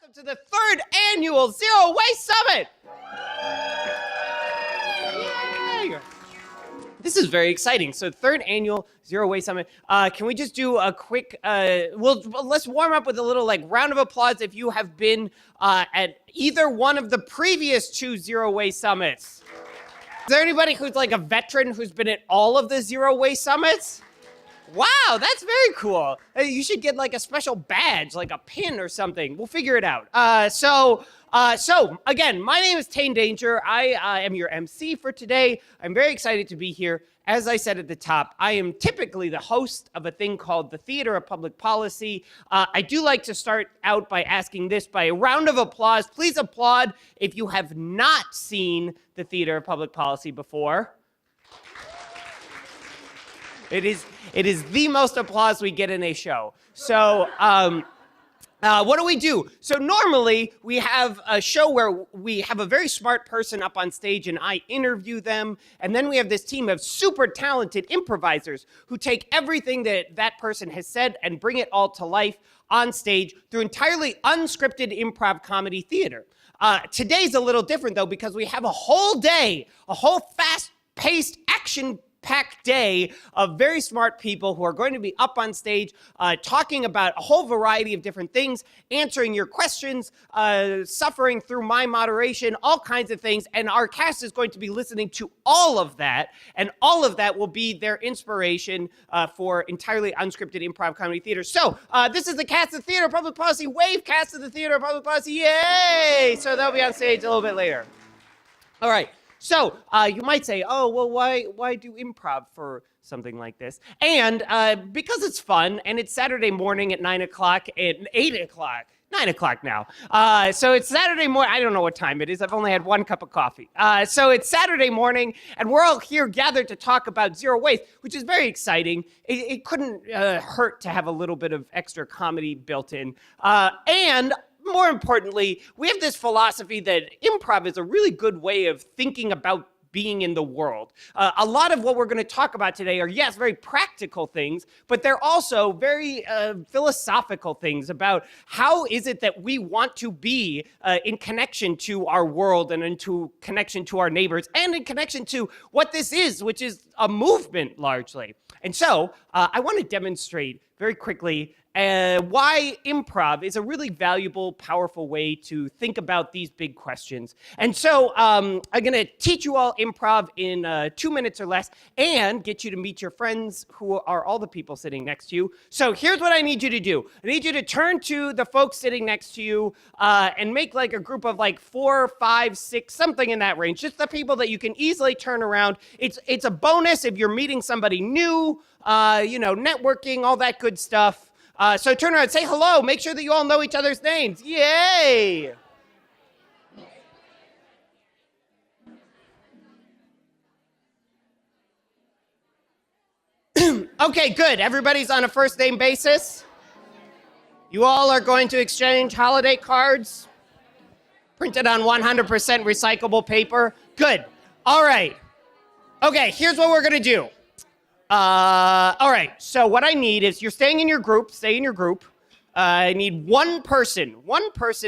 welcome to the third annual Zero Waste Summit. Yay! This is very exciting. So third annual Zero Waste Summit. Can we just do a quick, let's warm up with a little round of applause if you have been at either one of the previous two Zero Waste Summits. Is there anybody who's like a veteran who's been at all of the Zero Waste Summits? Wow, that's very cool. You should get like a special badge, like a pin or something. We'll figure it out. So again, my name is Tane Danger. I am your MC for today. I'm very excited to be here. As I said at the top, I am typically the host of a thing called the Theater of Public Policy. I do like to start out by asking this by a round of applause. Please applaud if you have not seen the Theater of Public Policy before. It is the most applause we get in a show. So what do we do? So normally we have a show where we have a very smart person up on stage and I interview them. And then we have this team of super talented improvisers who take everything that person has said and bring it all to life on stage through entirely unscripted improv comedy theater. Today's a little different though, because we have a whole day, a whole fast-paced action-packed day of very smart people who are going to be up on stage talking about a whole variety of different things, answering your questions, suffering through my moderation, all kinds of things. And our cast is going to be listening to all of that. And all of that will be their inspiration for entirely unscripted improv comedy theater. So this is the cast of Theater of Public Policy. Wave cast of the Theater of Public Policy. Yay! So they'll be on stage a little bit later. All right. So you might say, oh, well, why do improv for something like this? And because it's fun, and it's Saturday morning at 9 o'clock and 8 o'clock. 9 o'clock now. So it's Saturday morning. I don't know what time it is. I've only had one cup of coffee. So it's Saturday morning, and we're all here gathered to talk about zero waste, which is very exciting. It couldn't hurt to have a little bit of extra comedy built in. And more importantly, we have this philosophy that improv is a really good way of thinking about being in the world. A lot of what we're going to talk about today are, yes, very practical things, but they're also very philosophical things about how is it that we want to be in connection to our world and into connection to our neighbors and in connection to what this is, which is a movement largely. And so I want to demonstrate very quickly why improv is a really valuable, powerful way to think about these big questions. And so I'm going to teach you all improv in 2 minutes or less and get you to meet your friends who are all the people sitting next to you. So here's what I need you to do. I need you to turn to the folks sitting next to you and make like a group of like 4, 5, 6, something in that range. Just the people that you can easily turn around. It's a bonus if you're meeting somebody new, networking, all that good stuff. So turn around, say hello, make sure that you all know each other's names. Yay! Okay, good. Everybody's on a first name basis. You all are going to exchange holiday cards printed on 100% recyclable paper. Good. All right. Okay, here's what we're going to do. All right, so what I need is, you're staying in your group, stay in your group. I need one person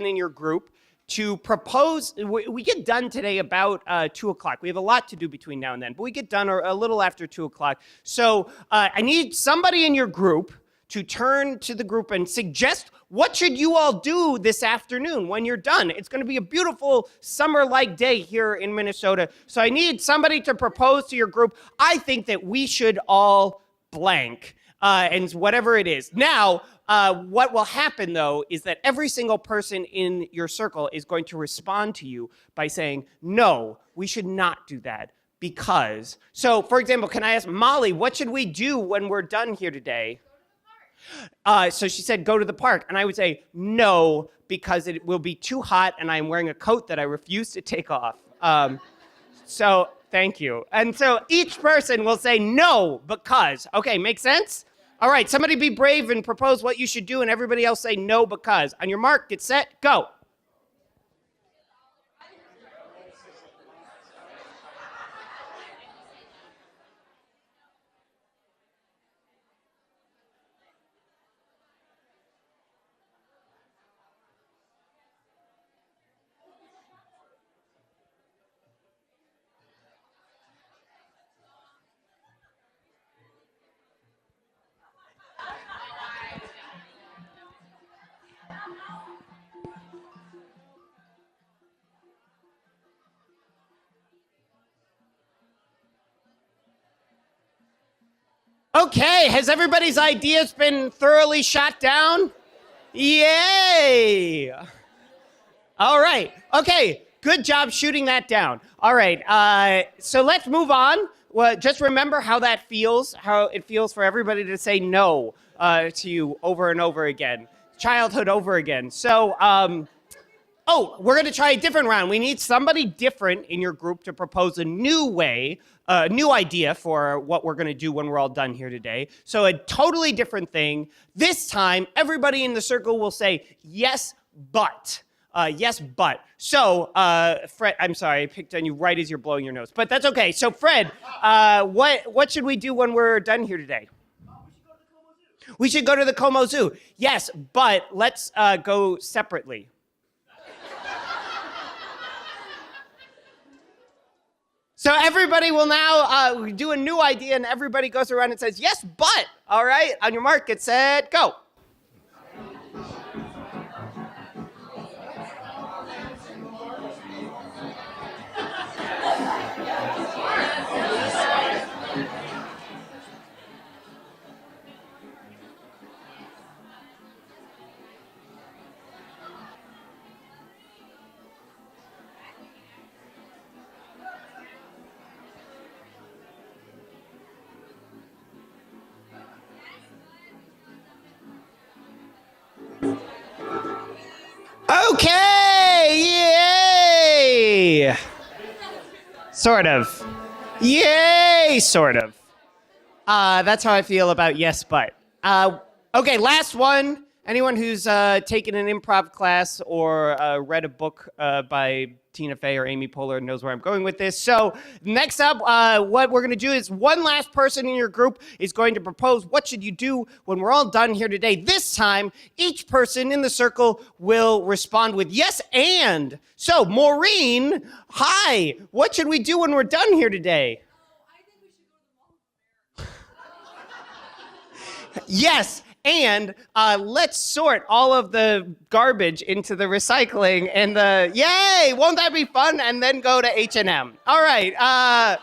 in your group to propose. We get done today about 2 o'clock. We have a lot to do between now and then, but we get done a little after 2 o'clock. So I need somebody in your group to turn to the group and suggest what should you all do this afternoon when you're done. It's going to be a beautiful summer-like day here in Minnesota. So I need somebody to propose to your group. I think that we should all blank, and whatever it is. Now, what will happen, though, is that every single person in your circle is going to respond to you by saying, no, we should not do that. Because, so for example, can I ask Molly, what should we do when we're done here today? So she said, go to the park. And I would say, no, because it will be too hot and I'm wearing a coat that I refuse to take off. So thank you. And so each person will say no, because. Okay, make sense? All right, somebody be brave and propose what you should do, and everybody else say no, because. On your mark, get set, go. Okay, has everybody's ideas been thoroughly shot down? Yay! All right. Okay, good job shooting that down. All right, so let's move on. Well, just remember how it feels for everybody to say no to you over and over again. Childhood over again. So, we're going to try a different round. We need somebody different in your group to propose a new idea for what we're going to do when we're all done here today. So a totally different thing. This time, everybody in the circle will say, yes, but. Yes, but. So, Fred, I'm sorry, I picked on you right as you're blowing your nose, but that's okay. So, Fred, what should we do when we're done here today? We should go to the Como Zoo. Yes, but let's go separately. So everybody will now do a new idea, and everybody goes around and says, yes, but. All right, on your mark, get set, go. Okay, yay! Sort of. Yay, sort of. That's how I feel about yes, but. Okay, last one. Anyone who's taken an improv class or read a book by Tina Fey or Amy Poehler knows where I'm going with this. So next up, what we're going to do is one last person in your group is going to propose what should you do when we're all done here today. This time, each person in the circle will respond with yes and. So Maureen, hi, what should we do when we're done here today? I think we should go to the Mall of America. Yes. And let's sort all of the garbage into the recycling and yay, won't that be fun? And then go to H&M. All right.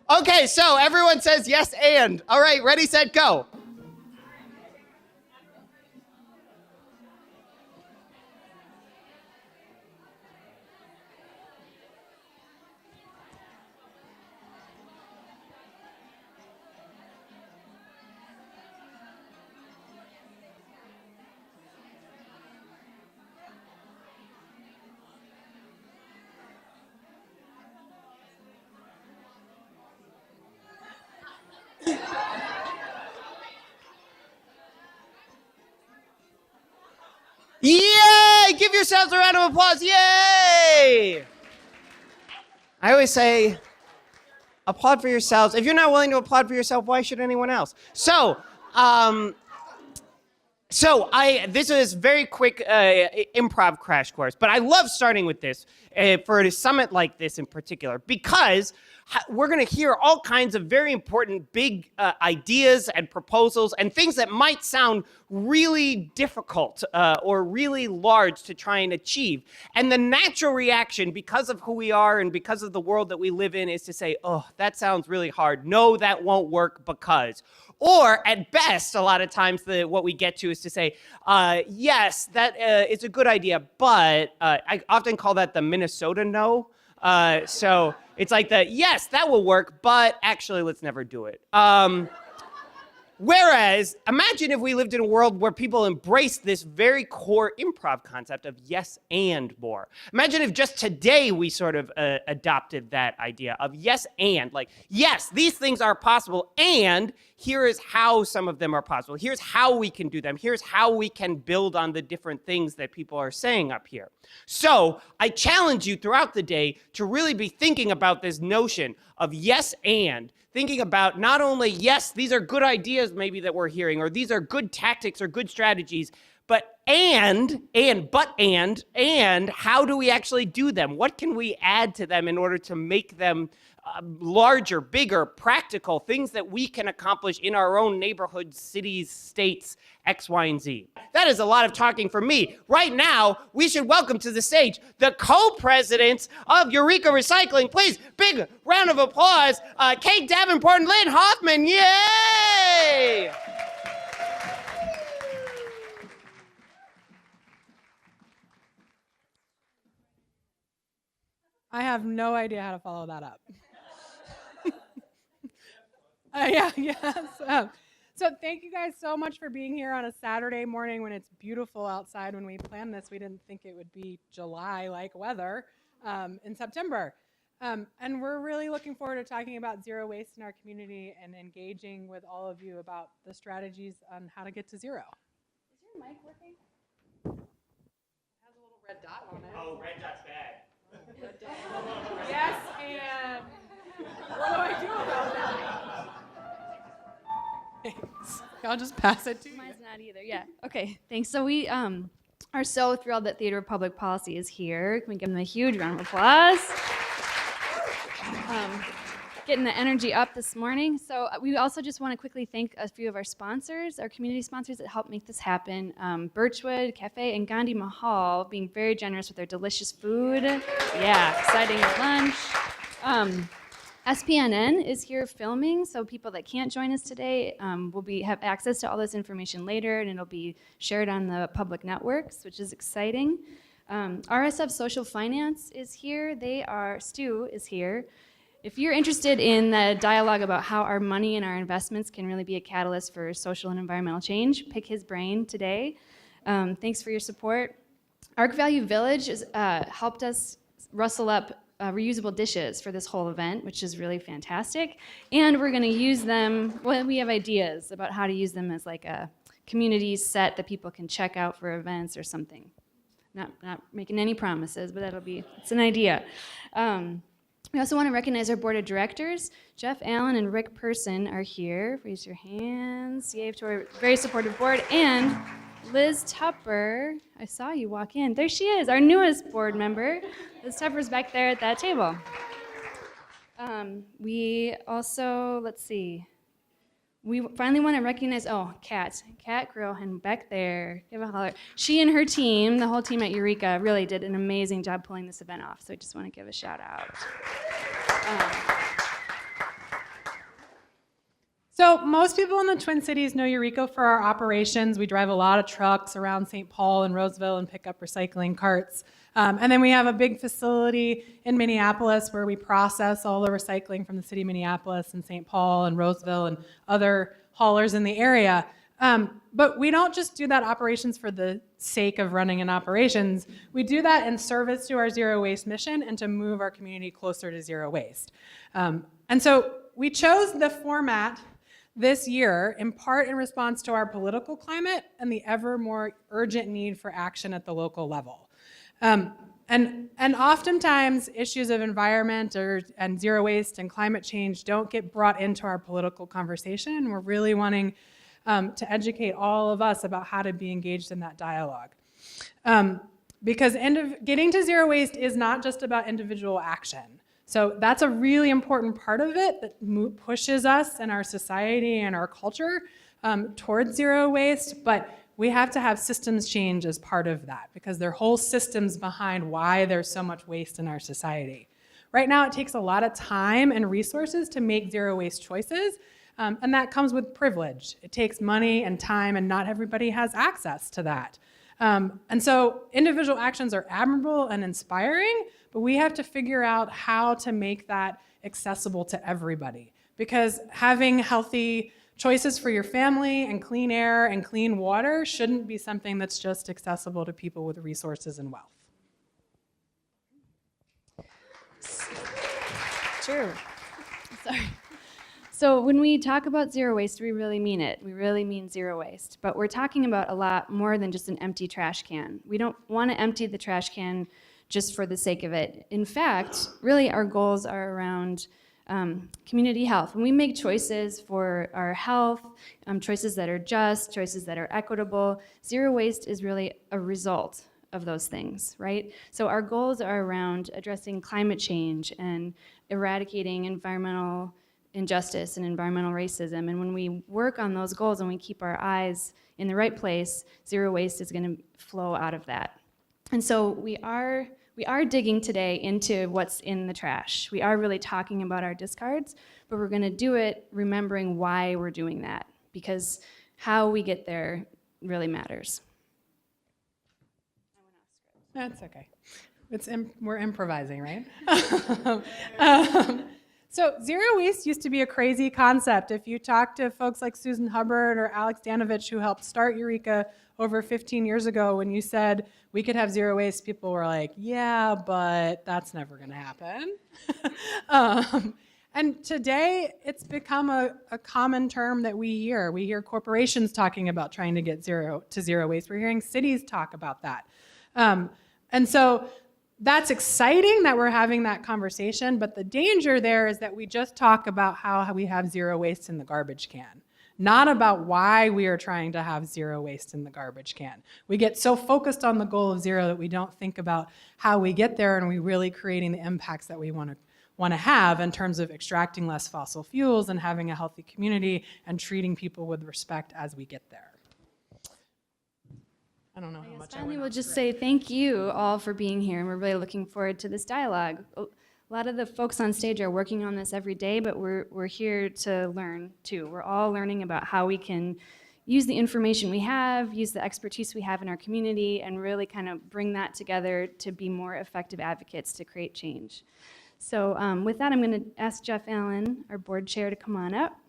Okay, so everyone says yes and. All right, ready, set, go. Yay! Give yourselves a round of applause. Yay! I always say, applaud for yourselves. If you're not willing to applaud for yourself, why should anyone else? So, this is very quick improv crash course, but I love starting with this for a summit like this in particular because we're going to hear all kinds of very important big ideas and proposals and things that might sound really difficult or really large to try and achieve. And the natural reaction, because of who we are and because of the world that we live in, is to say, oh, that sounds really hard. No, that won't work because. Or at best, a lot of times what we get to is to say, yes, that is a good idea, but I often call that the Minnesota no. So it's like yes, that will work, but actually let's never do it. Whereas, imagine if we lived in a world where people embraced this very core improv concept of yes and more. Imagine if just today we sort of adopted that idea of yes and, like, yes, these things are possible, and here is how some of them are possible. Here's how we can do them. Here's how we can build on the different things that people are saying up here. So I challenge you throughout the day to really be thinking about this notion of yes and, thinking about not only, yes, these are good ideas maybe that we're hearing, or these are good tactics or good strategies, but and how do we actually do them? What can we add to them in order to make them larger, bigger, practical things that we can accomplish in our own neighborhoods, cities, states, X, Y, and Z. That is a lot of talking for me. Right now, we should welcome to the stage the co-presidents of Eureka Recycling. Please, big round of applause. Kate Davenport and Lynn Hoffman. Yay! I have no idea how to follow that up. So thank you guys so much for being here on a Saturday morning when it's beautiful outside. When we planned this, we didn't think it would be July-like weather in September. And we're really looking forward to talking about zero waste in our community and engaging with all of you about the strategies on how to get to zero. Is your mic working? It has a little red dot on it. Oh, red dot's bad. Yes, and what do I do about that? Thanks. I'll just pass it to you. Mine's not either. Yeah. Okay. Thanks. So we are so thrilled that Theater of Public Policy is here. Can we give them a huge round of applause? Getting the energy up this morning. So we also just want to quickly thank a few of our sponsors, our community sponsors that helped make this happen. Birchwood Cafe and Gandhi Mahal being very generous with their delicious food. Yeah, exciting lunch. SPNN is here filming, so people that can't join us today will have access to all this information later, and it'll be shared on the public networks, which is exciting. RSF Social Finance is here. Stu is here. If you're interested in the dialogue about how our money and our investments can really be a catalyst for social and environmental change, pick his brain today. Thanks for your support. Arc Value Village has helped us rustle up reusable dishes for this whole event, which is really fantastic. And we're going to use them, well, we have ideas about how to use them as like a community set that people can check out for events or something. Not making any promises, but it's an idea. We also want to recognize our board of directors. Jeff Allen and Rick Person are here. Raise your hands. Yay to our very supportive board. And Liz Tupper, I saw you walk in. There she is, our newest board member. Liz Tupper's back there at that table. We also, let's see. We finally want to recognize, Kat Grohan back there. Give a holler. She and her team, the whole team at Eureka, really did an amazing job pulling this event off. So I just want to give a shout out. So most people in the Twin Cities know Eureka for our operations. We drive a lot of trucks around St. Paul and Roseville and pick up recycling carts. And then we have a big facility in Minneapolis where we process all the recycling from the city of Minneapolis and St. Paul and Roseville and other haulers in the area. But we don't just do that operations for the sake of running an operations. We do that in service to our zero waste mission and to move our community closer to zero waste. And so we chose the format this year in part in response to our political climate and the ever more urgent need for action at the local level. And oftentimes issues of environment and zero waste and climate change don't get brought into our political conversation. We're really wanting to educate all of us about how to be engaged in that dialogue. Because getting to zero waste is not just about individual action. So that's a really important part of it that pushes us and our society and our culture towards zero waste, but we have to have systems change as part of that because there are whole systems behind why there's so much waste in our society. Right now it takes a lot of time and resources to make zero waste choices, and that comes with privilege. It takes money and time, and not everybody has access to that. And so individual actions are admirable and inspiring, but we have to figure out how to make that accessible to everybody. Because having healthy choices for your family and clean air and clean water shouldn't be something that's just accessible to people with resources and wealth. Sure. Sorry. So when we talk about zero waste, we really mean it. We really mean zero waste. But we're talking about a lot more than just an empty trash can. We don't want to empty the trash can just for the sake of it. In fact, really our goals are around community health. When we make choices for our health, choices that are just, choices that are equitable, zero waste is really a result of those things, right? So our goals are around addressing climate change and eradicating environmental injustice and environmental racism. And when we work on those goals and we keep our eyes in the right place, zero waste is going to flow out of that. And so we are digging today into what's in the trash. We are really talking about our discards, but we're going to do it remembering why we're doing that, because how we get there really matters. That's okay. We're improvising, right? So zero waste used to be a crazy concept. If you talk to folks like Susan Hubbard or Alex Danovich, who helped start Eureka over 15 years ago, when you said we could have zero waste, people were like, yeah, but that's never going to happen. And today, it's become a common term that we hear. We hear corporations talking about trying to get zero waste. We're hearing cities talk about that. And so that's exciting that we're having that conversation, but the danger there is that we just talk about how we have zero waste in the garbage can, not about why we are trying to have zero waste in the garbage can. We get so focused on the goal of zero that we don't think about how we get there, and we really creating the impacts that we want to have in terms of extracting less fossil fuels and having a healthy community and treating people with respect as we get there. I don't know how much Finally, we'll just say thank you all for being here, and we're really looking forward to this dialogue. A lot of the folks on stage are working on this every day, but we're here to learn too. We're all learning about how we can use the information we have, use the expertise we have in our community, and really kind of bring that together to be more effective advocates to create change. So with that, I'm going to ask Jeff Allen, our board chair, to come on up,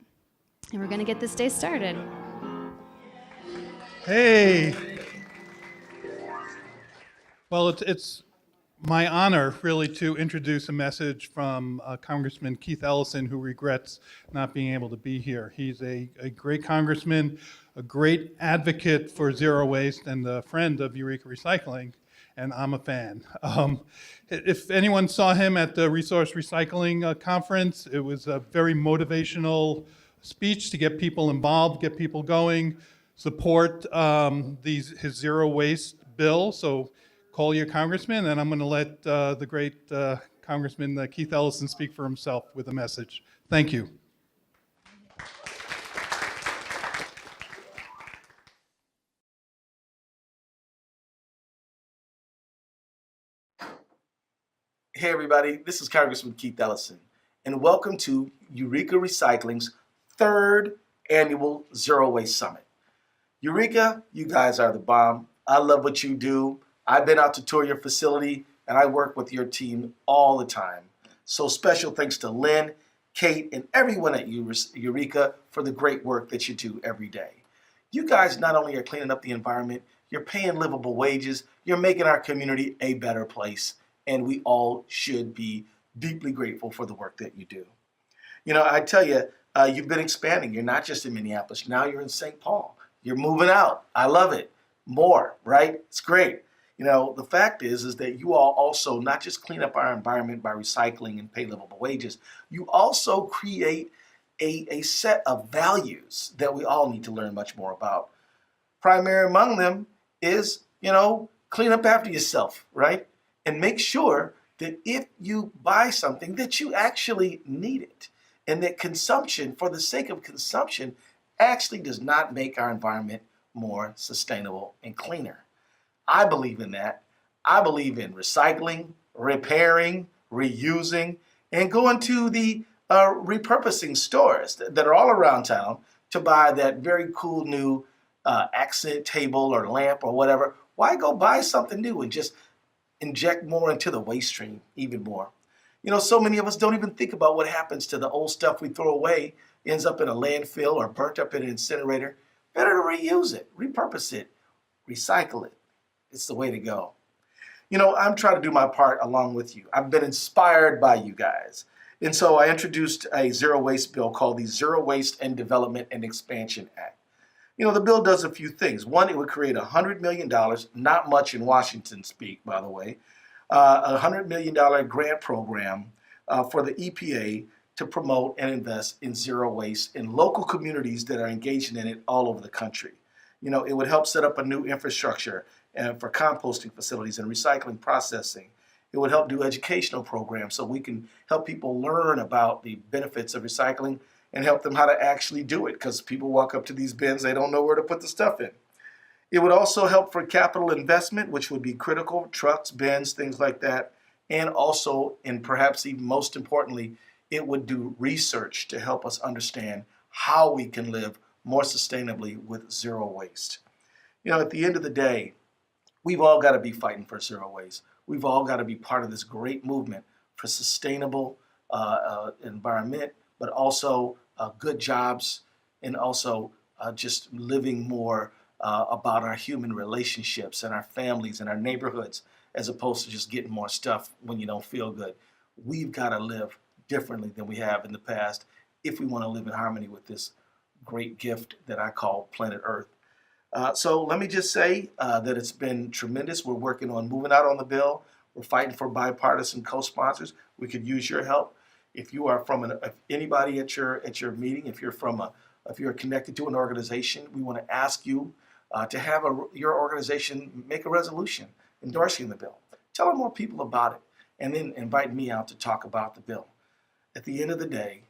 and we're going to get this day started. Hey. Well, it's my honor, really, to introduce a message from Congressman Keith Ellison, who regrets not being able to be here. He's a great congressman, a great advocate for zero waste, and a friend of Eureka Recycling, and I'm a fan. If anyone saw him at the Resource Recycling Conference, it was a very motivational speech to get people involved, get people going, support his zero waste bill. So call your congressman, and I'm going to let the great Congressman Keith Ellison speak for himself with a message. Thank you. Hey everybody, this is Congressman Keith Ellison, and welcome to Eureka Recycling's third annual Zero Waste Summit. Eureka, you guys are the bomb. I love what you do. I've been out to tour your facility, and I work with your team all the time. So special thanks to Lynn, Kate, and everyone at Eureka for the great work that you do every day. You guys not only are cleaning up the environment, you're paying livable wages, you're making our community a better place, and we all should be deeply grateful for the work that you do. You know, I tell you, you've been expanding. You're not just in Minneapolis. Now you're in St. Paul. You're moving out. I love it. More, right? It's great. You know, the fact is that you all also not just clean up our environment by recycling and pay livable wages, you also create a set of values that we all need to learn much more about. Primary among them is, you know, clean up after yourself, right? And make sure that if you buy something that you actually need it, and that consumption, for the sake of consumption, actually does not make our environment more sustainable and cleaner. I believe in that. I believe in recycling, repairing, reusing, and going to the repurposing stores that are all around town to buy that very cool new accent table or lamp or whatever. Why go buy something new and just inject more into the waste stream even more? You know, so many of us don't even think about what happens to the old stuff we throw away, ends up in a landfill or burnt up in an incinerator. Better to reuse it, repurpose it, recycle it. It's the way to go. You know, I'm trying to do my part along with you. I've been inspired by you guys. And so I introduced a zero waste bill called the Zero Waste and Development and Expansion Act. You know, the bill does a few things. One, it would create $100 million, not much in Washington speak, by the way, a $100 million grant program for the EPA to promote and invest in zero waste in local communities that are engaging in it all over the country. It would help set up a new infrastructure for composting facilities and recycling processing. It would help do educational programs so we can help people learn about the benefits of recycling and help them how to actually do it, because people walk up to these bins, they don't know where to put the stuff in. It would also help for capital investment, which would be critical, trucks, bins, things like that. And also, and perhaps even most importantly, it would do research to help us understand how we can live more sustainably with zero waste. At the end of the day, we've all got to be fighting for zero waste. We've all got to be part of this great movement for sustainable environment, but also good jobs, and also just living more about our human relationships and our families and our neighborhoods, as opposed to just getting more stuff when you don't feel good. We've got to live differently than we have in the past if we want to live in harmony with this great gift that I call planet Earth. So let me just say that it's been tremendous. We're working on moving out on the bill. We're fighting for bipartisan co-sponsors. We could use your help. If you are from if anybody at your meeting, if you're connected to an organization, we want to ask you to have your organization make a resolution endorsing the bill. Tell more people about it, and then invite me out to talk about the bill. At the end of the day,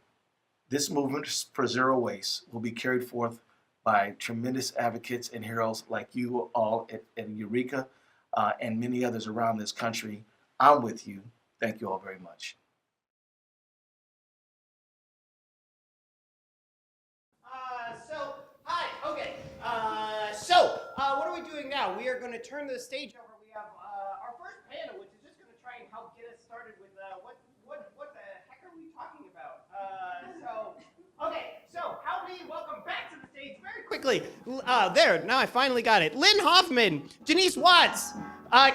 this movement for zero waste will be carried forth by tremendous advocates and heroes like you all at Eureka and many others around this country. I'm with you. Thank you all very much. What are we doing now? We are going to turn the stage over. We have our first panel, which is just going to try and help get us started with what the heck are we talking about? So help me welcome back to the stage very quickly. There, now I finally got it. Lynn Hoffman, Janice Watts,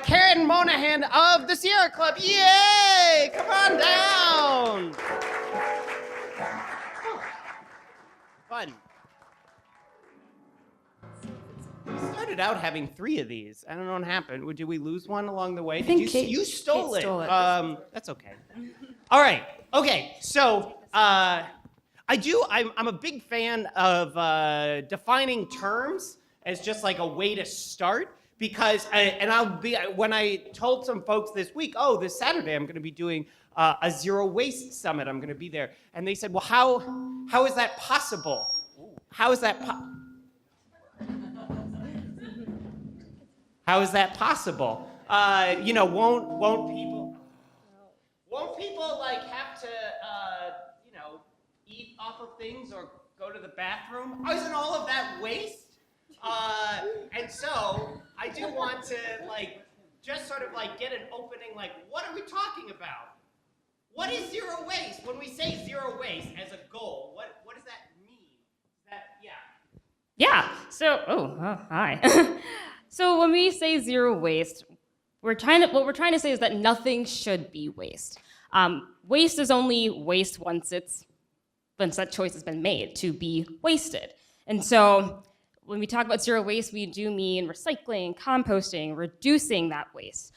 Karen Monahan of the Sierra Club. Yay! Come on down. Fun. We started out having 3 of these. I don't know what happened. Did we lose one along the way? You stole it. That's okay. All right. Okay. So I'm a big fan of defining terms as just like a way to start, because when I told some folks this week, this Saturday I'm going to be doing a zero waste summit. I'm going to be there, and they said, well, how is that possible? How is that possible? How is that possible? Won't people like have to, eat off of things or go to the bathroom? Isn't all of that waste? And so I do want to just sort of get an opening. What are we talking about? What is zero waste? When we say zero waste as a goal, what does that mean? Yeah. So, hi. So when we say zero waste, what we're trying to say is that nothing should be waste. Waste is only waste once that choice has been made to be wasted. And so when we talk about zero waste, we do mean recycling, composting, reducing that waste,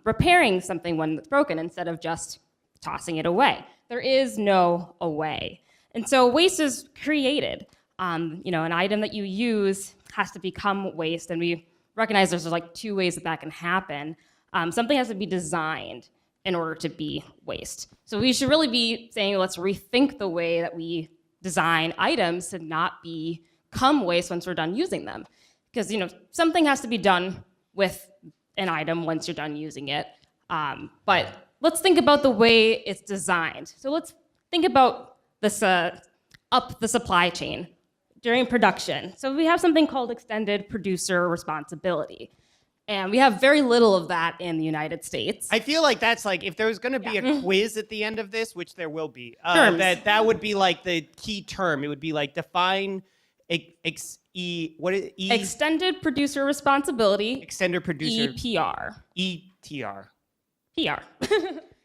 repairing something when it's broken instead of just tossing it away. There is no away. And so waste is created. An item that you use has to become waste, and we recognize there's 2 ways that can happen. Something has to be designed in order to be waste. So we should really be saying, let's rethink the way that we design items to not become waste once we're done using them. Because something has to be done with an item once you're done using it. But let's think about the way it's designed. So let's think about this up the supply chain during production. So we have something called extended producer responsibility. And we have very little of that in the United States. I feel like that's if there's going to be a quiz at the end of this, which there will be, Terms. that would be the key term. It would be define Extended producer responsibility. Extended producer. EPR. ETR. PR.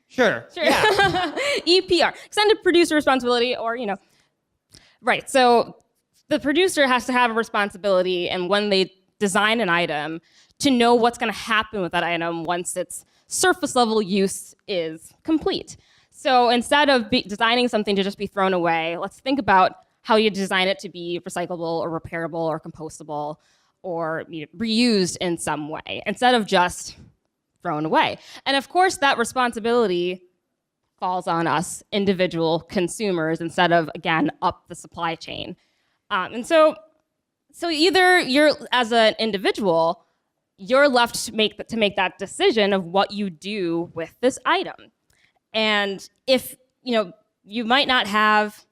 Sure. Yeah. EPR. Extended producer responsibility, or right. So the producer has to have a responsibility, and when they design an item, to know what's going to happen with that item once its surface level use is complete. So instead of designing something to just be thrown away, let's think about how you design it to be recyclable or repairable or compostable or reused in some way instead of just thrown away. And of course, that responsibility falls on us individual consumers instead of, again, up the supply chain. And so either you're, as an individual, you're left to make that decision of what you do with this item. And if, you might not have,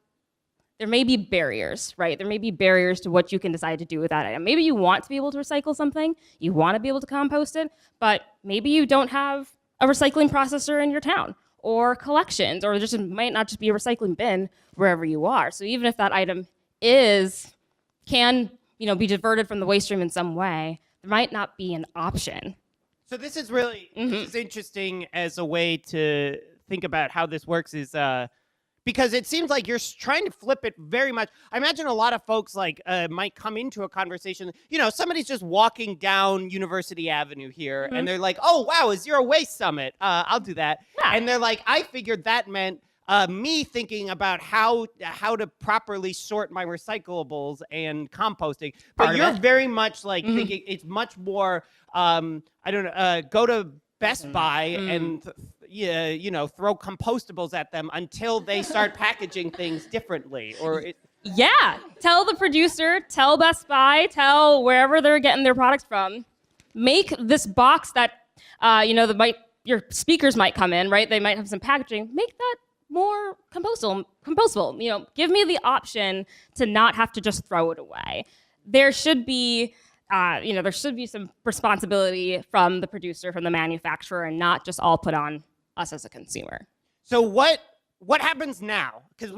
there may be barriers, right? There may be barriers to what you can decide to do with that item. Maybe you want to be able to recycle something, you want to be able to compost it, but maybe you don't have a recycling processor in your town or collections, or just might not just be a recycling bin wherever you are. So even if that item can be diverted from the waste stream in some way, there might not be an option. So this is really this is interesting as a way to think about how this works is because it seems like you're trying to flip it very much. I imagine a lot of folks might come into a conversation. Somebody's just walking down University Avenue here, and they're like, "Oh wow, a zero waste summit. I'll do that." Yeah. And they're like, "I figured that meant me thinking about how to properly sort my recyclables and composting." But you're very much thinking it's much more. I don't know. Go to Best Buy and throw compostables at them until they start packaging things differently, Yeah, tell the producer, tell Best Buy, tell wherever they're getting their products from, make this box that your speakers might come in, right? They might have some packaging. Make that more compostable. Give me the option to not have to just throw it away. There should be some responsibility from the producer, from the manufacturer, and not just all put on us as a consumer. So what happens now? Because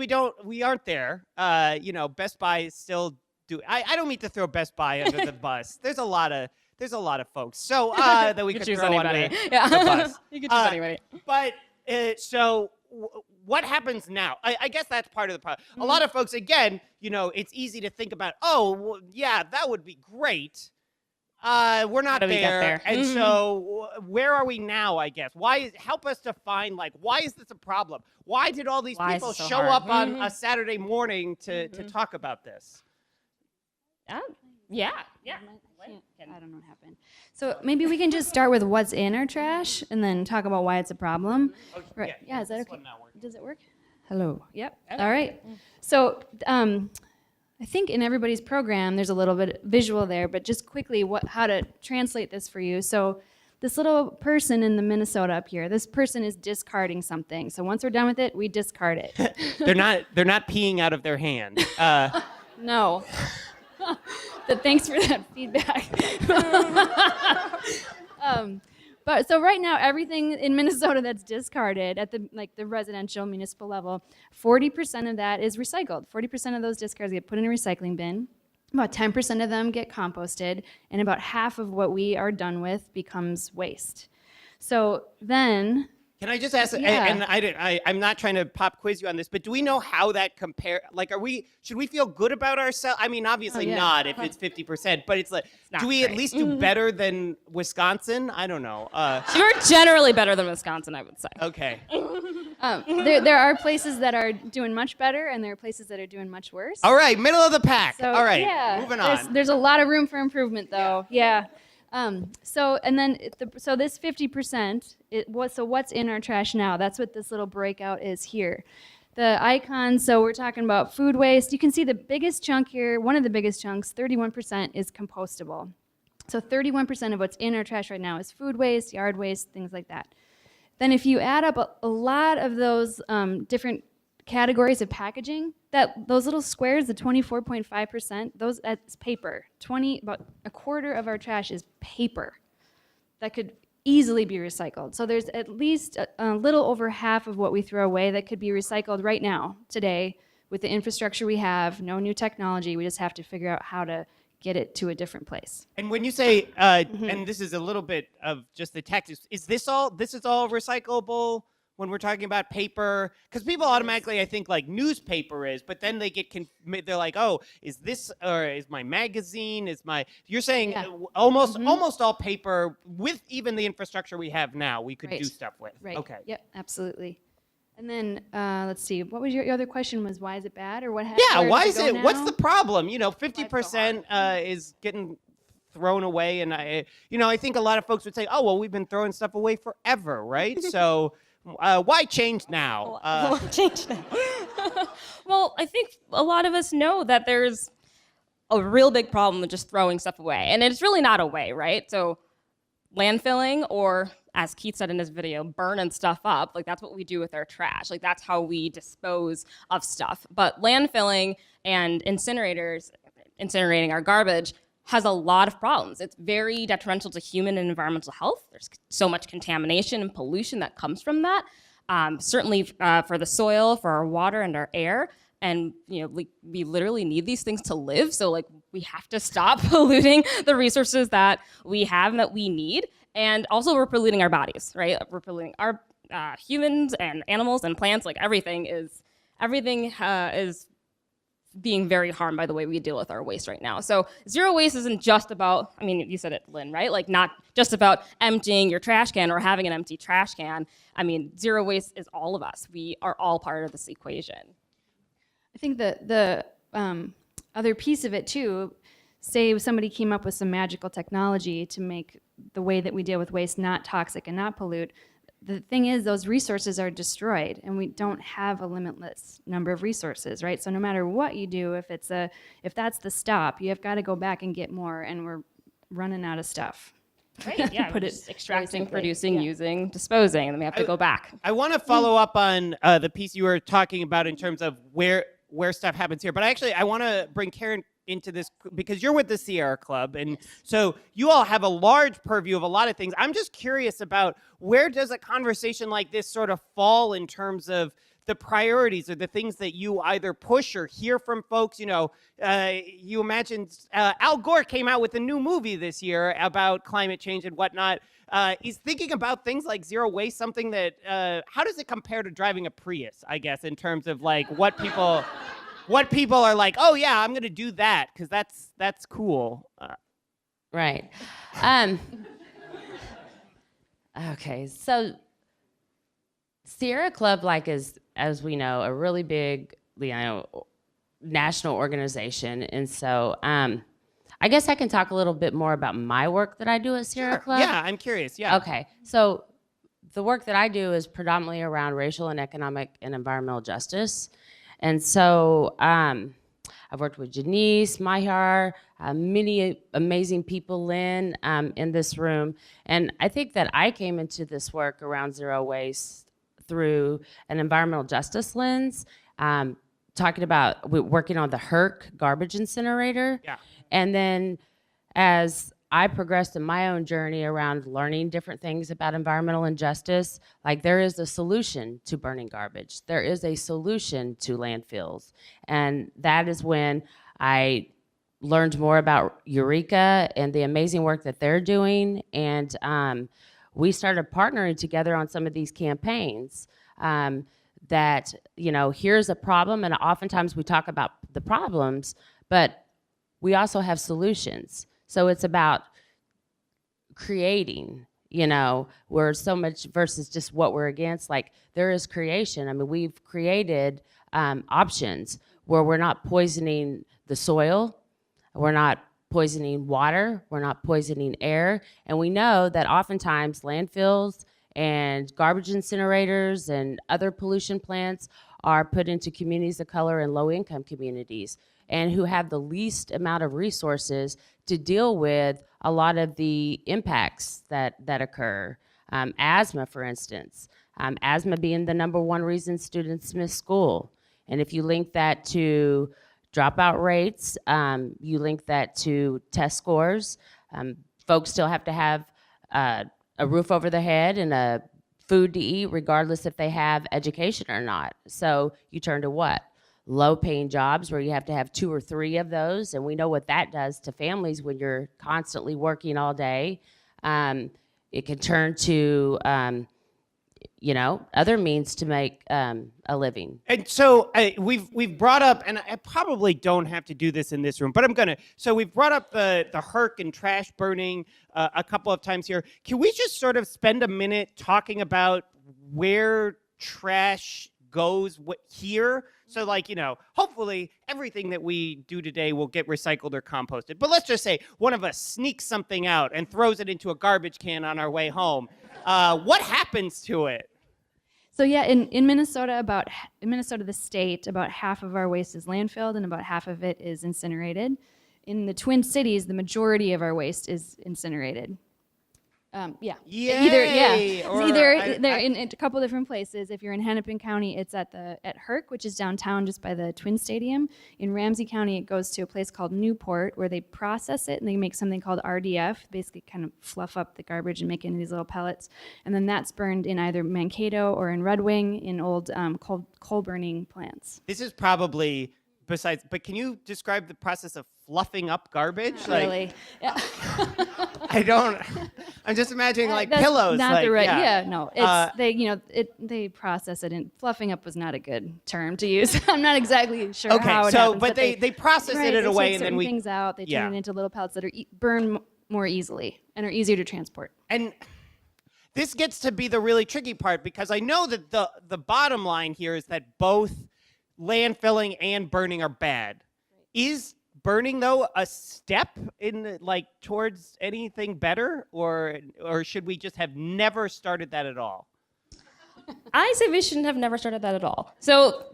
we aren't there. Best Buy is still doing. I don't mean to throw Best Buy under the bus. There's a lot of folks. So that we could choose throw anybody. under Yeah. the bus. You can choose anybody. But what happens now? I guess that's part of the problem. A lot of folks, again, it's easy to think about, that would be great. We're not How do we get there? And so where are we now, I guess? Help us to find, why is this a problem? Why did all these Why is people it so show hard? up on a Saturday morning to talk about this? Yeah. I don't know what happened. So maybe we can just start with what's in our trash and then talk about why it's a problem. Right. Yeah, is that okay? Does it work? Hello. Yep. All right. So I think in everybody's program there's a little bit visual there, but just quickly how to translate this for you. So this little person in the Minnesota up here, this person is discarding something. So once we're done with it, we discard it. They're not peeing out of their hand. No. But thanks for that feedback. But so right now, everything in Minnesota that's discarded at the residential municipal level, 40% of that is recycled. 40% of those discards get put in a recycling bin. About 10% of them get composted, and about half of what we are done with becomes waste. So then, Can I just ask? Yeah. And I'm not trying to pop quiz you on this, but do we know how that compare? Should we feel good about ourselves? I mean, obviously not if it's 50%, but it's do we at least do better than Wisconsin? I don't know. You're generally better than Wisconsin, I would say. Okay. there are places that are doing much better, and there are places that are doing much worse. All right, middle of the pack. So, All right, yeah, moving on. There's a lot of room for improvement, though. Yeah. So this 50%, what's in our trash now? That's what this little breakout is here. The icons, so we're talking about food waste. You can see the biggest chunk here, one of the biggest chunks, 31% is compostable. So 31% of what's in our trash right now is food waste, yard waste, things like that. Then if you add up a lot of those different categories of packaging, those little squares, the 24.5%, that's paper. About a quarter of our trash is paper that could easily be recycled. So there's at least a little over half of what we throw away that could be recycled right now, today, with the infrastructure we have, no new technology. We just have to figure out how to get it to a different place. And when you say, and this is a little bit of just the text, is this all recyclable? When we're talking about paper, because people automatically, I think, newspaper is, but then they get they're like, oh, is this, or is my magazine, you're saying almost all paper, with even the infrastructure we have now, we could do stuff with. Right. Okay. Yep, absolutely. And then let's see, what was your other question? Was why is it bad or what? Yeah, where why does is go it? What's now? the problem? You know, Why it's so 50% is getting thrown away, and I think a lot of folks would say, oh, well, we've been throwing stuff away forever, right? So why change now? Change that. Well, I think a lot of us know that there's a real big problem with just throwing stuff away, and it's really not away, right? So landfilling, or as Keith said in his video, burning stuff up, like that's what we do with our trash. Like that's how we dispose of stuff. But landfilling and incinerating our garbage has a lot of problems. It's very detrimental to human and environmental health. There's so much contamination and pollution that comes from that. Certainly for the soil, for our water and our air. And we literally need these things to live. So like we have to stop polluting the resources that we have and that we need. And also we're polluting our bodies, right? We're polluting our humans and animals and plants. Like everything is being very harmed by the way we deal with our waste right now. So zero waste isn't just about, I mean, you said it, Lynn, right? Like not just about emptying your trash can or having an empty trash can. I mean, zero waste is all of us. We are all part of this equation. I think the other piece of it too, say somebody came up with some magical technology to make the way that we deal with waste not toxic and not pollute. The thing is, those resources are destroyed, and we don't have a limitless number of resources, right? So no matter what you do, if that's the stop, you have got to go back and get more, and we're running out of stuff. Right, yeah, Put we're it just extracting, basically. producing, Yeah. using, disposing, and then we have to go back. I want to follow up on the piece you were talking about in terms of where stuff happens here. But I want to bring Karen into this because you're with the Sierra Club, and so you all have a large purview of a lot of things. I'm just curious about where does a conversation like this sort of fall in terms of the priorities or the things that you either push or hear from folks. You imagined Al Gore came out with a new movie this year about climate change and whatnot. Is thinking about things like zero waste something that, how does it compare to driving a Prius, I guess, in terms of like what people are like, oh yeah, I'm going to do that because that's cool. Right. Okay, so Sierra Club, like, is, as we know, a really big, national organization. And so I guess I can talk a little bit more about my work that I do at Sierra Club. Yeah, I'm curious. Yeah. Okay, so the work that I do is predominantly around racial and economic and environmental justice. And so I've worked with Janice, Mahar, many amazing people, Lynn, in this room. And I think that I came into this work around zero waste through an environmental justice lens, talking about working on the HERC garbage incinerator. Yeah. And then as I progressed in my own journey around learning different things about environmental injustice, like there is a solution to burning garbage. There is a solution to landfills. And that is when I learned more about Eureka and the amazing work that they're doing. And we started partnering together on some of these campaigns that, here's a problem. And oftentimes we talk about the problems, but we also have solutions. So it's about creating, we're so much versus just what we're against. Like there is creation. I mean, we've created options where we're not poisoning the soil, we're not poisoning water, we're not poisoning air. And we know that oftentimes landfills and garbage incinerators and other pollution plants are put into communities of color and low-income communities, and who have the least amount of resources to deal with a lot of the impacts that occur. Asthma, for instance. Asthma being the #1 reason students miss school. And if you link that to dropout rates, you link that to test scores, folks still have to have a roof over their head and a food to eat, regardless if they have education or not. So you turn to what? Low-paying jobs where you have to have 2 or 3 of those, and we know what that does to families when you're constantly working all day. It can turn to, other means to make a living. And so we've brought up, and I probably don't have to do this in this room, but I'm gonna. So we've brought up the HERC and trash burning a couple of times here. Can we just sort of spend a minute talking about where trash goes here. So like, hopefully everything that we do today will get recycled or composted. But let's just say one of us sneaks something out and throws it into a garbage can on our way home. What happens to it? So yeah, in Minnesota, the state, about half of our waste is landfilled and about half of it is incinerated. In the Twin Cities, the majority of our waste is incinerated. Yeah. Yay! They're in a couple different places. If you're in Hennepin County, it's at Herc, which is downtown just by the Twin Stadium. In Ramsey County, it goes to a place called Newport where they process it and they make something called RDF, basically kind of fluff up the garbage and make it into these little pellets. And then that's burned in either Mankato or in Red Wing in old coal burning plants. This is probably but can you describe the process of fluffing up garbage? Really? Yeah. I'm just imagining like That's pillows. Not like, the right. yeah. No. It's they process it, and fluffing up was not a good term to use. I'm not exactly sure how it happens. But they process it in a way, and then we things out. They turn it into little pellets that are burn more easily and are easier to transport. And this gets to be the really tricky part because I know that the bottom line here is that both landfilling and burning are bad. Is burning though a step in towards anything better, or should we just have never started that at all? I say we shouldn't have never started that at all. So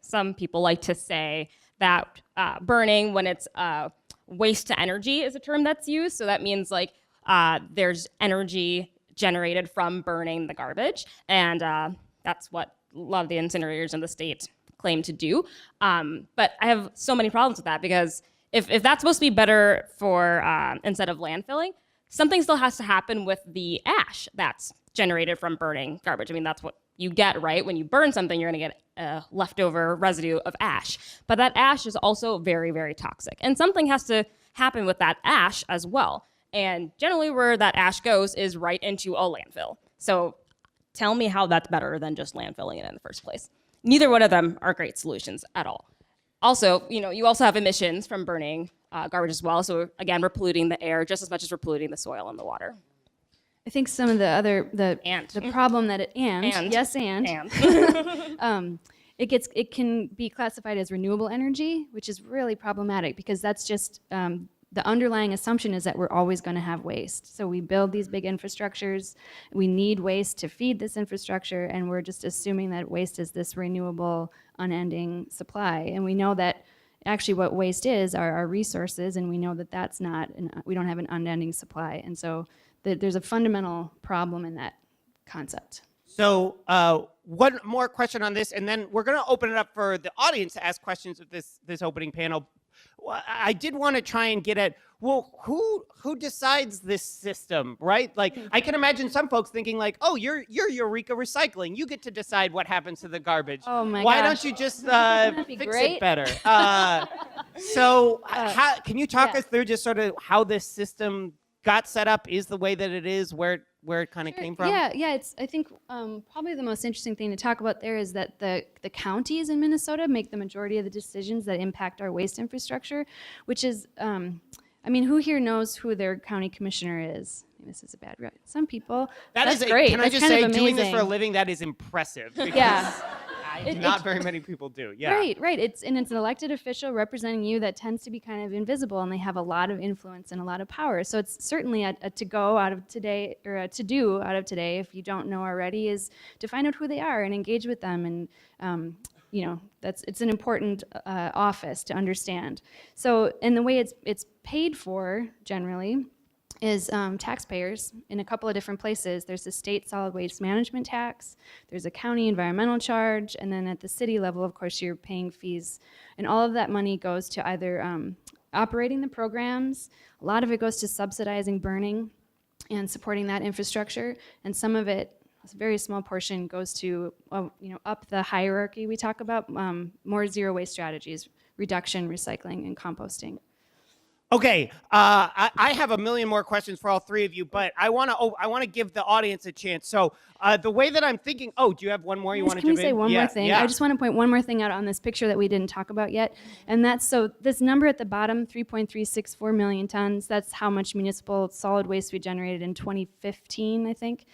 some people like to say that burning, when it's waste to energy, is a term that's used. So that means there's energy generated from burning the garbage, and that's what a lot of the incinerators in the state claim to do. But I have so many problems with that because if that's supposed to be better for instead of landfilling, something still has to happen with the ash that's generated from burning garbage. I mean, that's what you get, right? When you burn something, you're going to get a leftover residue of ash. But that ash is also very, very toxic. And something has to happen with that ash as well. And generally where that ash goes is right into a landfill. So tell me how that's better than just landfilling it in the first place. Neither one of them are great solutions at all. Also, you also have emissions from burning garbage as well. So again, we're polluting the air just as much as we're polluting the soil and the water. I think some of the problem that it it can be classified as renewable energy, which is really problematic because that's just the underlying assumption is that we're always going to have waste. So we build these big infrastructures, we need waste to feed this infrastructure, and we're just assuming that waste is this renewable, unending supply. And we know that actually what waste is are our resources, and we know that that's not, we don't have an unending supply. And so there's a fundamental problem in that concept. So one more question on this, and then we're going to open it up for the audience to ask questions of this opening panel. I did want to try and get at, who decides this system, right? Like, I can imagine some folks thinking like, oh, you're Eureka Recycling. You get to decide what happens to the garbage. Oh my Why gosh. don't you just fix great? it better? Can you talk us through just sort of how this system got set up, is the way that it is, where it kind of came from? Yeah. It's I think probably the most interesting thing to talk about there is that the counties in Minnesota make the majority of the decisions that impact our waste infrastructure, which is, who here knows who their county commissioner is? This is a bad right. Some people. That's great. Can I just say, doing this for a living, that is impressive. Yeah. Not very many people do. Yeah. Right. It's an elected official representing you that tends to be kind of invisible, and they have a lot of influence and a lot of power. So it's certainly a to-go out of today, or a to-do out of today, if you don't know already, is to find out who they are and engage with them. And it's an important office to understand. So, and the way it's paid for generally is taxpayers in a couple of different places. There's a state solid waste management tax, there's a county environmental charge, and then at the city level, of course, you're paying fees. And all of that money goes to either operating the programs, a lot of it goes to subsidizing burning and supporting that infrastructure, and some of it, a very small portion, goes to up the hierarchy we talk about, more zero waste strategies, reduction, recycling, and composting. Okay, I have a million more questions for all three of you, but I want to give the audience a chance. So the way that I'm thinking, do you have one more you want to jump in? Can we say one more thing? Yeah. I just want to point one more thing out on this picture that we didn't talk about yet, and that's this number at the bottom, 3.364 million tons. That's how much municipal solid waste we generated in 2015, I think.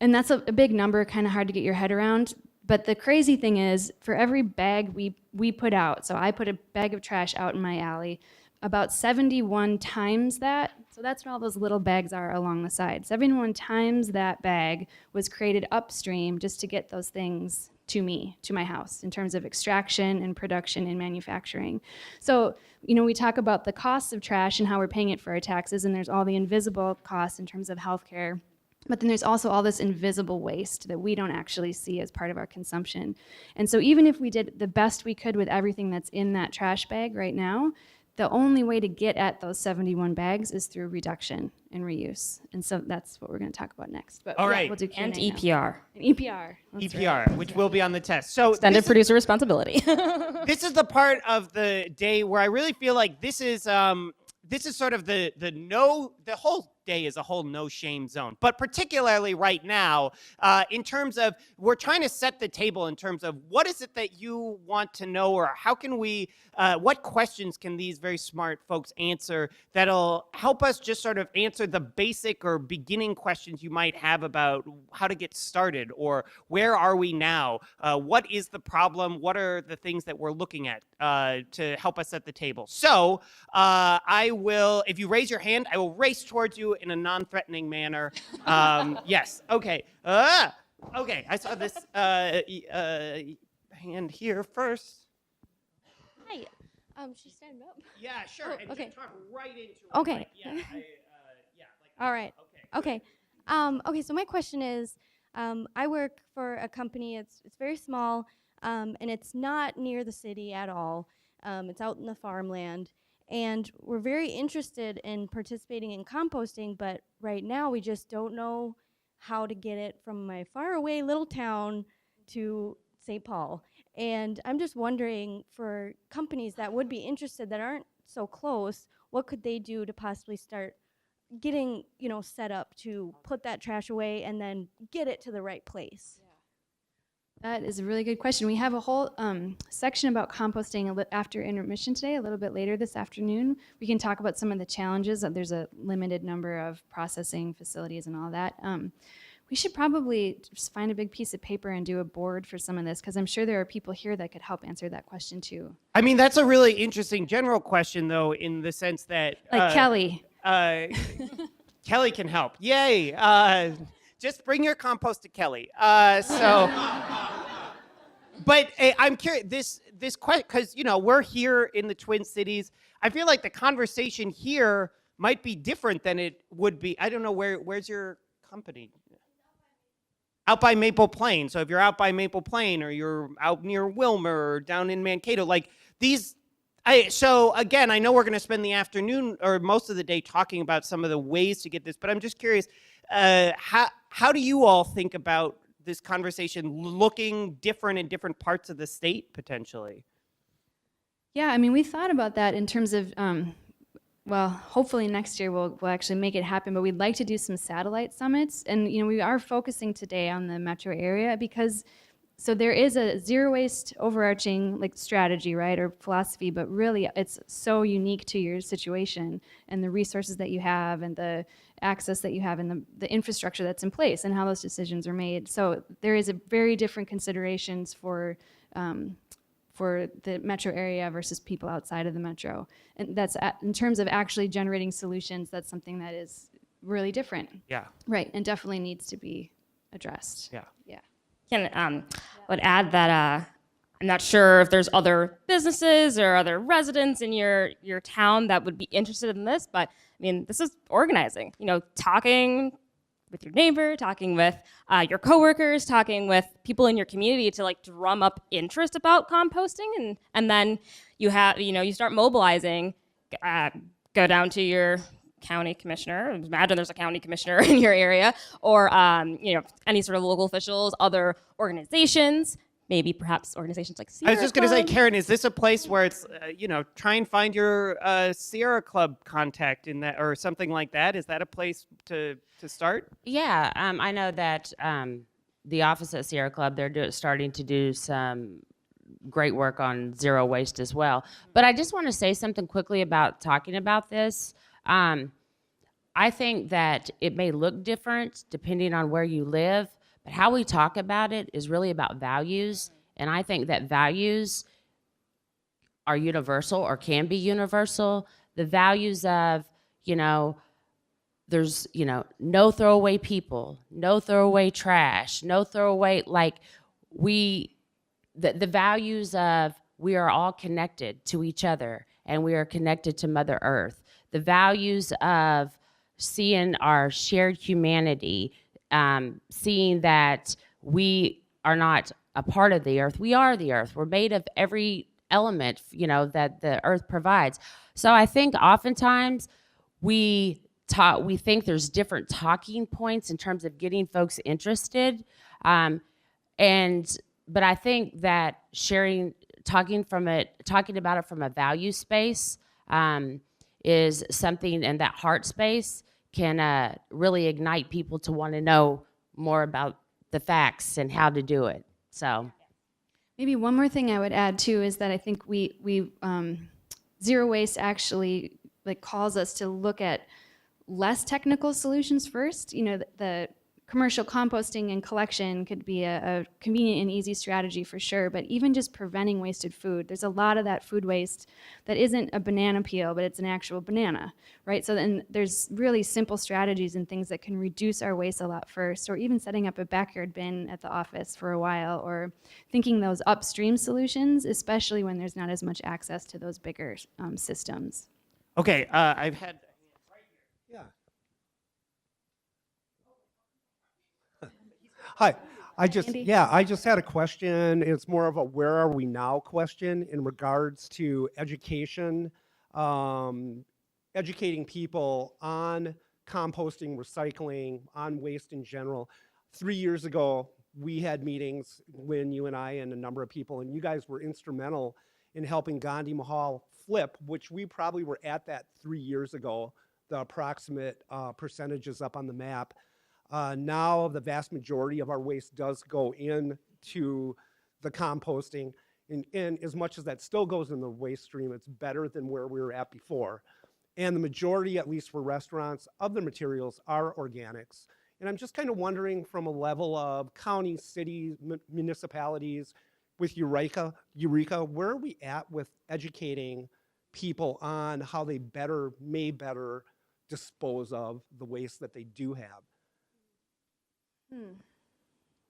And that's a big number, kind of hard to get your head around. But the crazy thing is, for every bag we put out, so I put a bag of trash out in my alley, about 71 times that, so that's what all those little bags are along the side. 71 times that bag was created upstream just to get those things to me, to my house, in terms of extraction and production and manufacturing. So, we talk about the costs of trash and how we're paying it for our taxes, and there's all the invisible costs in terms of healthcare. But then there's also all this invisible waste that we don't actually see as part of our consumption. And so even if we did the best we could with everything that's in that trash bag right now, the only way to get at those 71 bags is through reduction and reuse. And so that's what we're going to talk about next. But All yeah, right. we'll do Q&A And now. EPR, And EPR. That's EPR, which will be on the test. So extended this, producer responsibility. this is the part of the day where I really feel like this is sort of the whole day is a whole no shame zone, but particularly right now, in terms of we're trying to set the table in terms of what is it that you want to know, or how can we, what questions can these very smart folks answer that'll help us just sort of answer the basic or beginning questions you might have about how to get started, or where are we now? What is the problem? What are the things that we're looking at to help us set the table? So I will, if you raise your hand, I will race towards you in a non-threatening manner. Yes. Okay. Okay. I saw this hand here first. Hi. Should you stand up? Yeah, sure. Oh, and okay. just talk right into it. Okay. Like, yeah. All right. Okay. Okay. Okay. So my question is, I work for a company. It's very small, and it's not near the city at all. It's out in the farmland. And we're very interested in participating in composting, but right now we just don't know how to get it from my faraway little town to St. Paul. And I'm just wondering, for companies that would be interested that aren't so close, what could they do to possibly start getting, set up to put that trash away and then get it to the right place? That is a really good question. We have a whole section about composting after intermission today, a little bit later this afternoon. We can talk about some of the challenges. There's a limited number of processing facilities and all that. We should probably just find a big piece of paper and do a board for some of this, because I'm sure there are people here that could help answer that question too. I mean, that's a really interesting general question, though, in the sense that Like Kelly. Kelly can help. Yay! Just bring your compost to Kelly. But I'm curious. This question, because we're here in the Twin Cities. I feel like the conversation here might be different than it would be. I don't know where's your company. Out by Maple Plain. So if you're out by Maple Plain, or you're out near Wilmer, or down in Mankato, like these. So again, I know we're going to spend the afternoon or most of the day talking about some of the ways to get this, but I'm just curious, how do you all think about this conversation looking different in different parts of the state potentially? Yeah, I mean, we thought about that in terms of, well, hopefully next year we'll actually make it happen, but we'd like to do some satellite summits. And, we are focusing today on the metro area because, so there is a zero waste overarching strategy, right, or philosophy, but really it's so unique to your situation and the resources that you have and the access that you have and the infrastructure that's in place and how those decisions are made. So there is a very different considerations for the metro area versus people outside of the metro. And that's in terms of actually generating solutions, that's something that is really different. Yeah. Right, and definitely needs to be addressed. Yeah. Yeah. Would add that I'm not sure if there's other businesses or other residents in your town that would be interested in this, but I mean, this is organizing. Talking with your neighbor, talking with your coworkers, talking with people in your community to drum up interest about composting, and then you start mobilizing. Go down to your county commissioner. Imagine there's a county commissioner in your area, or any sort of local officials, other organizations, maybe perhaps organizations like Sierra I was just going to say, Club. Karen, is this a place where it's try and find your Sierra Club contact in that or something like that? Is that a place to start? Yeah, I know that the office at Sierra Club, they're starting to do some great work on zero waste as well. But I just want to say something quickly about talking about this. I think that it may look different depending on where you live, but how we talk about it is really about values. And I think that values are universal or can be universal. The values of, you know, there's, you know, no throwaway people, no throwaway trash, no throwaway, like the values of we are all connected to each other and we are connected to Mother Earth. The values of seeing our shared humanity, seeing that we are not a part of the earth. We are the earth. We're made of every element, you know, that the earth provides. So I think oftentimes we think there's different talking points in terms of getting folks interested. But I think that talking about it from a value space is something, and that heart space can really ignite people to want to know more about the facts and how to do it. So Maybe one more thing I would add too is that I think zero waste actually like calls us to look at less technical solutions first. You know, the commercial composting and collection could be a convenient and easy strategy for sure, but even just preventing wasted food, there's a lot of that food waste that isn't a banana peel, but it's an actual banana, right? So then there's really simple strategies and things that can reduce our waste a lot first, or even setting up a backyard bin at the office for a while, or thinking those upstream solutions, especially when there's not as much access to those bigger systems. Okay, I've had. Yeah. Hi. I just had a question. It's more of a where are we now question in regards to education, educating people on composting, recycling, on waste in general. 3 years ago, we had meetings when you and I and a number of people, and you guys were instrumental in helping Gandhi Mahal flip, which we probably were at that 3 years ago, the approximate percentages up on the map. Now the vast majority of our waste does go into the composting, and as much as that still goes in the waste stream, it's better than where we were at before. And the majority, at least for restaurants, of the materials are organics. And I'm just kind of wondering, from a level of counties, cities, municipalities, with Eureka, where are we at with educating people on how they may better dispose of the waste that they do have?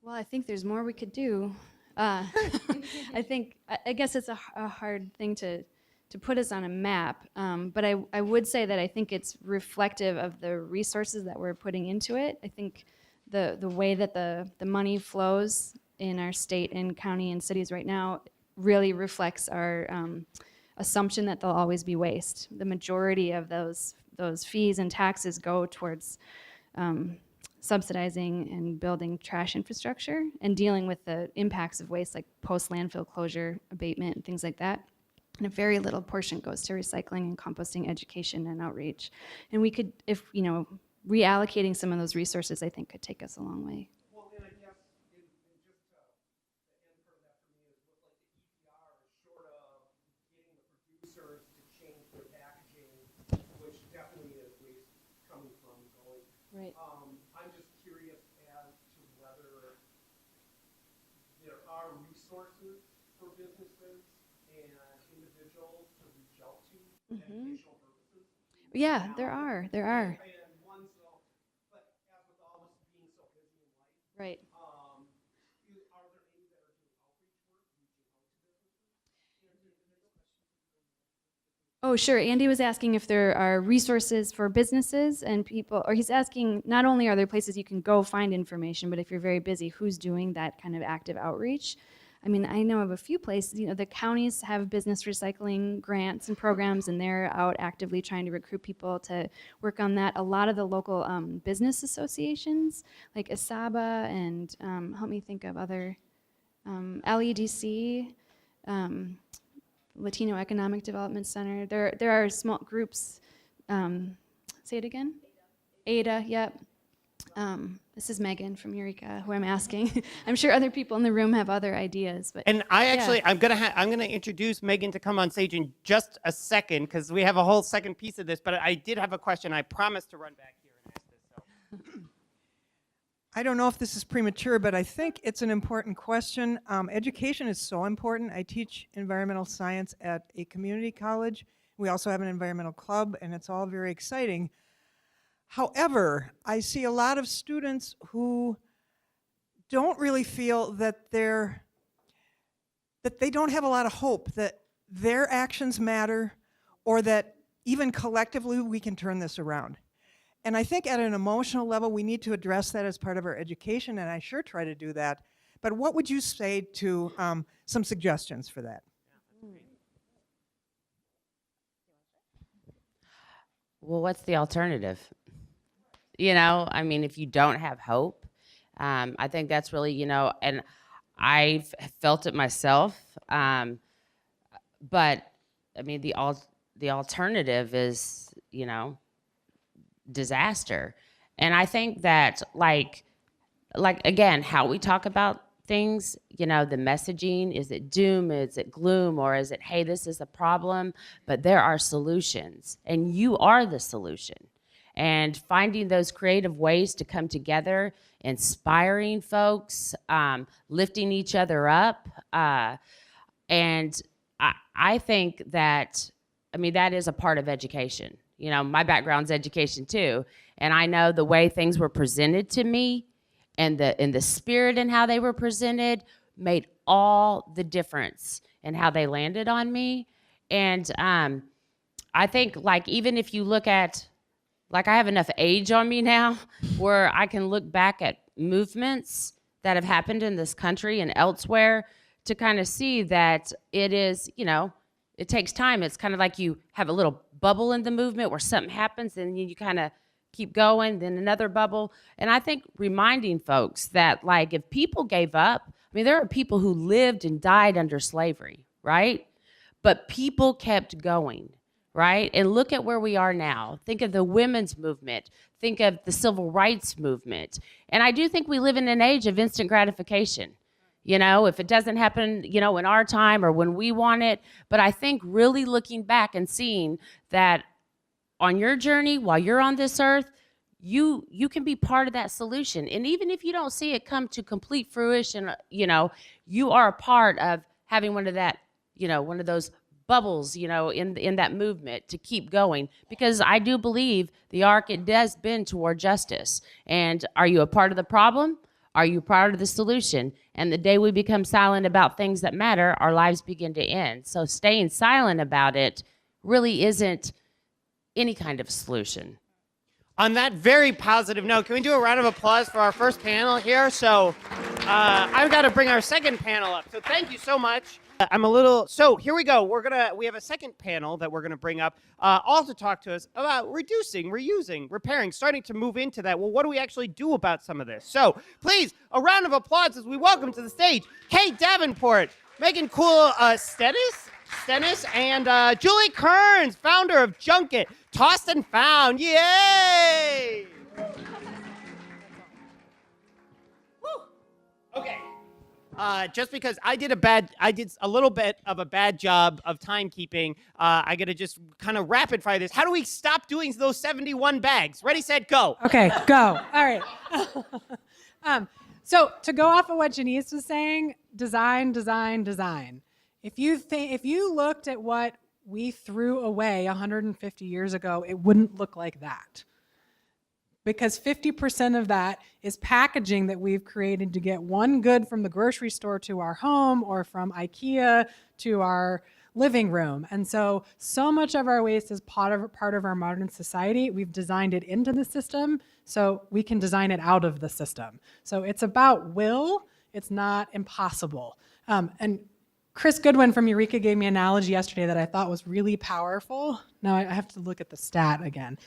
Well, I think there's more we could do. I guess it's a hard thing to put us on a map, but I would say that I think it's reflective of the resources that we're putting into it. I think the way that the money flows in our state and county and cities right now really reflects our assumption that there'll always be waste. The majority of those fees and taxes go towards subsidizing and building trash infrastructure and dealing with the impacts of waste, like post-landfill closure, abatement, and things like that. And a very little portion goes to recycling and composting education and outreach. And we could, if, reallocating some of those resources, I think could take us a long way. Well, and I guess, and just the end part of that for me is with like the EPR is short of getting the producers to change their packaging, which definitely is waste coming from going. Right. I'm just curious as to whether there are resources for businesses and individuals to reach out to for educational purposes. Yeah, there are. And one, but as with all of us being so busy in life, Right. are there any that are doing outreach work, reaching out to businesses? Oh, sure. Andy was asking if there are resources for businesses and people, or he's asking not only are there places you can go find information, but if you're very busy, who's doing that kind of active outreach? I mean, I know of a few places, the counties have business recycling grants and programs, and they're out actively trying to recruit people to work on that. A lot of the local business associations, like ASABA and help me think of other, LEDC, Latino Economic Development Center. There are small groups. Say it again. ADA, yep. This is Megan from Eureka, who I'm asking. I'm sure other people in the room have other ideas, but And I actually, yeah. I'm gonna introduce Megan to come on stage in just a second because we have a whole second piece of this. But I did have a question. I promised to run back here and ask this. So. I don't know if this is premature, but I think it's an important question. Education is so important. I teach environmental science at a community college. We also have an environmental club, and it's all very exciting. However, I see a lot of students who don't really feel that they don't have a lot of hope that their actions matter, or that even collectively we can turn this around. And I think at an emotional level, we need to address that as part of our education, and I sure try to do that. But what would you say to some suggestions for that? Well, what's the alternative? You know, I mean, if you don't have hope, I think that's really, you know, and I've felt it myself. But I mean, the alternative is, you know, disaster. And I think that like again, how we talk about things, you know, the messaging, is it doom, is it gloom, or is it, hey, this is a problem, but there are solutions and you are the solution. And finding those creative ways to come together, inspiring folks, lifting each other up. And I think that, I mean, that is a part of education. You know, my background's education too. And I know the way things were presented to me and the spirit and how they were presented made all the difference in how they landed on me. And I think, like, even if you look at, like, I have enough age on me now where I can look back at movements that have happened in this country and elsewhere to kind of see that it is, you know, it takes time. It's kind of like you have a little bubble in the movement where something happens and you kind of keep going, then another bubble. And I think reminding folks that, like, if people gave up, I mean, there are people who lived and died under slavery, right? But people kept going, right? And look at where we are now. Think of the women's movement. Think of the civil rights movement. And I do think we live in an age of instant gratification. You know, if it doesn't happen, you know, in our time or when we want it. But I think really looking back and seeing that on your journey while you're on this earth, you can be part of that solution. And even if you don't see it come to complete fruition, you know, you are a part of having one of that, you know, one of those bubbles, you know, in that movement to keep going. Because I do believe the arc, it does bend toward justice. And are you a part of the problem? Are you part of the solution? And the day we become silent about things that matter, our lives begin to end. So staying silent about it really isn't any kind of solution. On that very positive note, can we do a round of applause for our first panel here? So I've got to bring our second panel up. So thank you so much. So here we go. We have a second panel that we're gonna bring up, all to talk to us about reducing, reusing, repairing, starting to move into that. Well, what do we actually do about some of this? So please, a round of applause as we welcome to the stage Kate Davenport, Megan Stennis, and Julie Kearns, founder of Junket, Tossed and Found. Yay! Woo. Okay. Just because I did a little bit of a bad job of timekeeping, I gotta just kind of rapid fire this. How do we stop doing those 71 bags? Ready, set, go. Okay, go. All right. So to go off of what Janice was saying, design. If you looked at what we threw away 150 years ago, it wouldn't look like that. Because 50% of that is packaging that we've created to get one good from the grocery store to our home, or from IKEA to our living room. And so much of our waste is part of our modern society. We've designed it into the system so we can design it out of the system. So it's about will, it's not impossible. And Chris Goodwin from Eureka gave me an analogy yesterday that I thought was really powerful. Now I have to look at the stat again.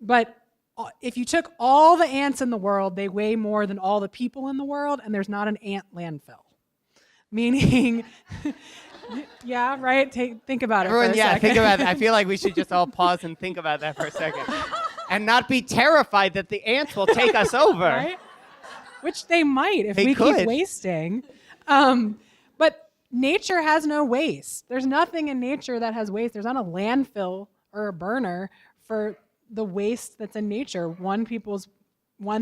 But if you took all the ants in the world, they weigh more than all the people in the world, and there's not an ant landfill. Meaning, yeah, right? Think about it. Everyone, for a yeah, second. think about that. I feel like we should just all pause and think about that for a second. and not be terrified that the ants will take us over. Right? Which they might if They we could. keep wasting. But nature has no waste. There's nothing in nature that has waste. There's not a landfill or a burner for the waste that's in nature. One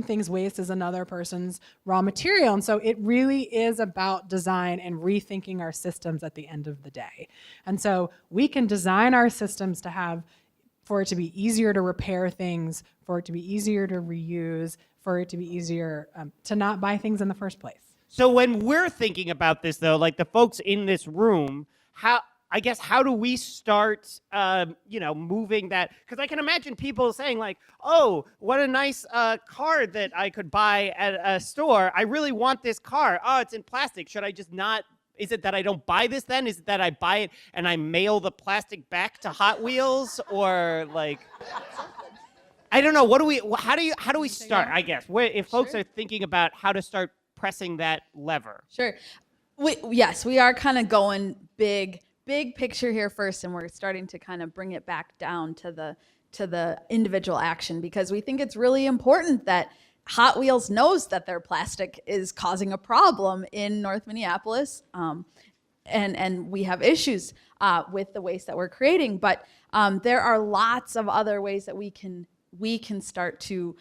thing's waste is another person's raw material. And so it really is about design and rethinking our systems at the end of the day. And so we can design our systems for it to be easier to repair things, for it to be easier to reuse, for it to be easier to not buy things in the first place. So when we're thinking about this, though, like the folks in this room, how do we start, moving that? Because I can imagine people saying like, oh, what a nice car that I could buy at a store. I really want this car. Oh, it's in plastic. Should I just not? Is it that I don't buy this then? Is it that I buy it and I mail the plastic back to Hot Wheels? Or like, I don't know. How do we start, I guess? If folks are thinking about how to start pressing that lever. Sure. Yes, we are kind of going big picture here first, and we're starting to kind of bring it back down to the individual action, because we think it's really important that Hot Wheels knows that their plastic is causing a problem in North Minneapolis, and we have issues with the waste that we're creating. But there are lots of other ways that we can start to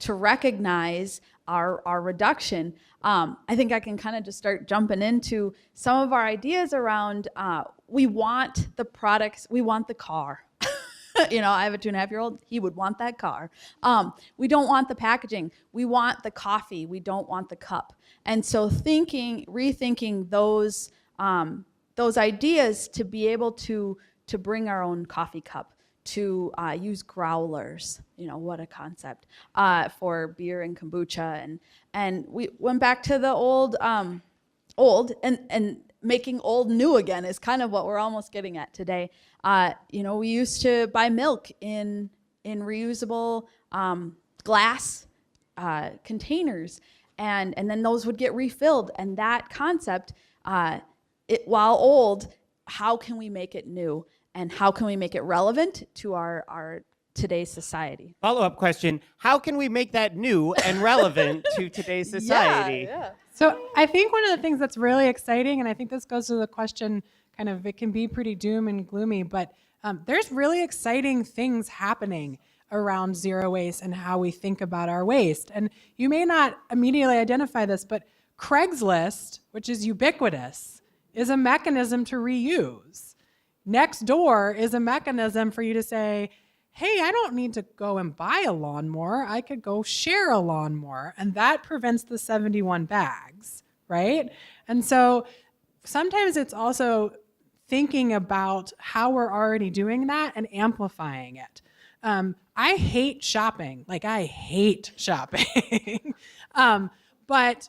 recognize our reduction. I think I can kind of just start jumping into some of our ideas around, we want the products, we want the car. I have a 2.5-year-old, he would want that car. We don't want the packaging, we want the coffee, we don't want the cup. And so rethinking those ideas to be able to bring our own coffee cup, to use growlers, what a concept, for beer and kombucha. And we went back to the old and making old new again is kind of what we're almost getting at today. We used to buy milk in reusable glass containers, and then those would get refilled. And that concept, while old, how can we make it new? And how can we make it relevant to our today's society? Follow-up question, how can we make that new and relevant to today's society? Yeah. So I think one of the things that's really exciting, and I think this goes to the question, kind of, it can be pretty doom and gloomy, but there's really exciting things happening around zero waste and how we think about our waste. And you may not immediately identify this, but Craigslist, which is ubiquitous, is a mechanism to reuse. Nextdoor is a mechanism for you to say, hey, I don't need to go and buy a lawnmower. I could go share a lawnmower. And that prevents the 71 bags, right? And so sometimes it's also thinking about how we're already doing that and amplifying it. I hate shopping. I hate shopping. But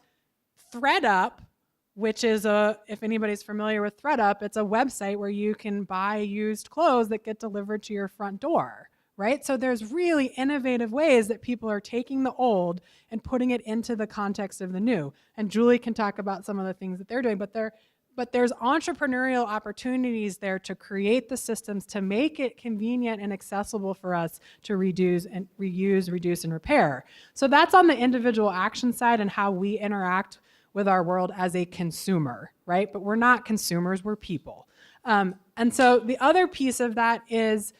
ThredUp, which is if anybody's familiar with ThredUp, it's a website where you can buy used clothes that get delivered to your front door, right? So there's really innovative ways that people are taking the old and putting it into the context of the new. And Julie can talk about some of the things that they're doing, but there's entrepreneurial opportunities there to create the systems to make it convenient and accessible for us to reduce, reduce, and repair. So that's on the individual action side and how we interact with our world as a consumer, right? But we're not consumers, we're people. And so the other piece of that is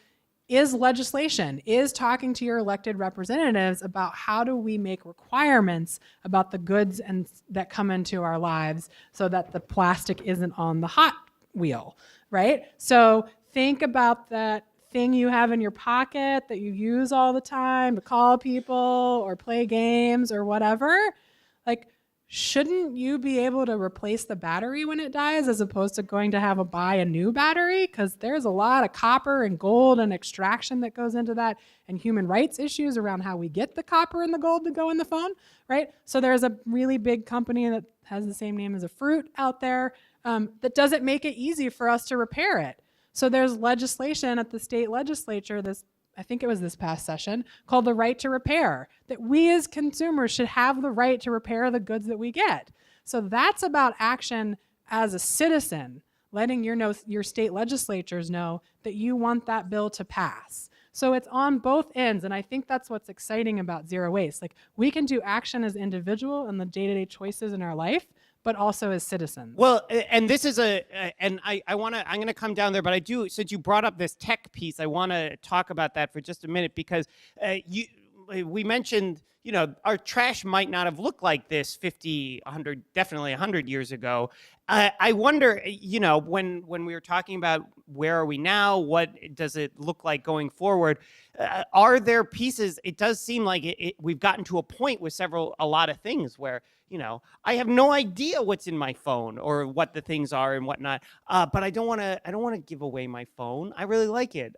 legislation, is talking to your elected representatives about how do we make requirements about the goods that come into our lives so that the plastic isn't on the hot wheel, right? So think about that thing you have in your pocket that you use all the time to call people or play games or whatever. Shouldn't you be able to replace the battery when it dies as opposed to going to buy a new battery? Because there's a lot of copper and gold and extraction that goes into that, and human rights issues around how we get the copper and the gold to go in the phone, right? So there's a really big company that has the same name as a fruit out there that doesn't make it easy for us to repair it. So there's legislation at the state legislature, I think it was this past session, called the right to repair, that we as consumers should have the right to repair the goods that we get. So that's about action as a citizen, letting your state legislatures know that you want that bill to pass. So it's on both ends, and I think that's what's exciting about zero waste. Like, we can do action as individual and the day-to-day choices in our life, but also as citizens. Well, and this is and I'm going to come down there, but I do, since you brought up this tech piece, I want to talk about that for just a minute, because we mentioned, our trash might not have looked like this 50, 100, definitely 100 years ago. I wonder, when we were talking about where are we now, what does it look like going forward? Are there pieces? It does seem like we've gotten to a point with a lot of things where, I have no idea what's in my phone or what the things are and whatnot. But I don't want to give away my phone. I really like it.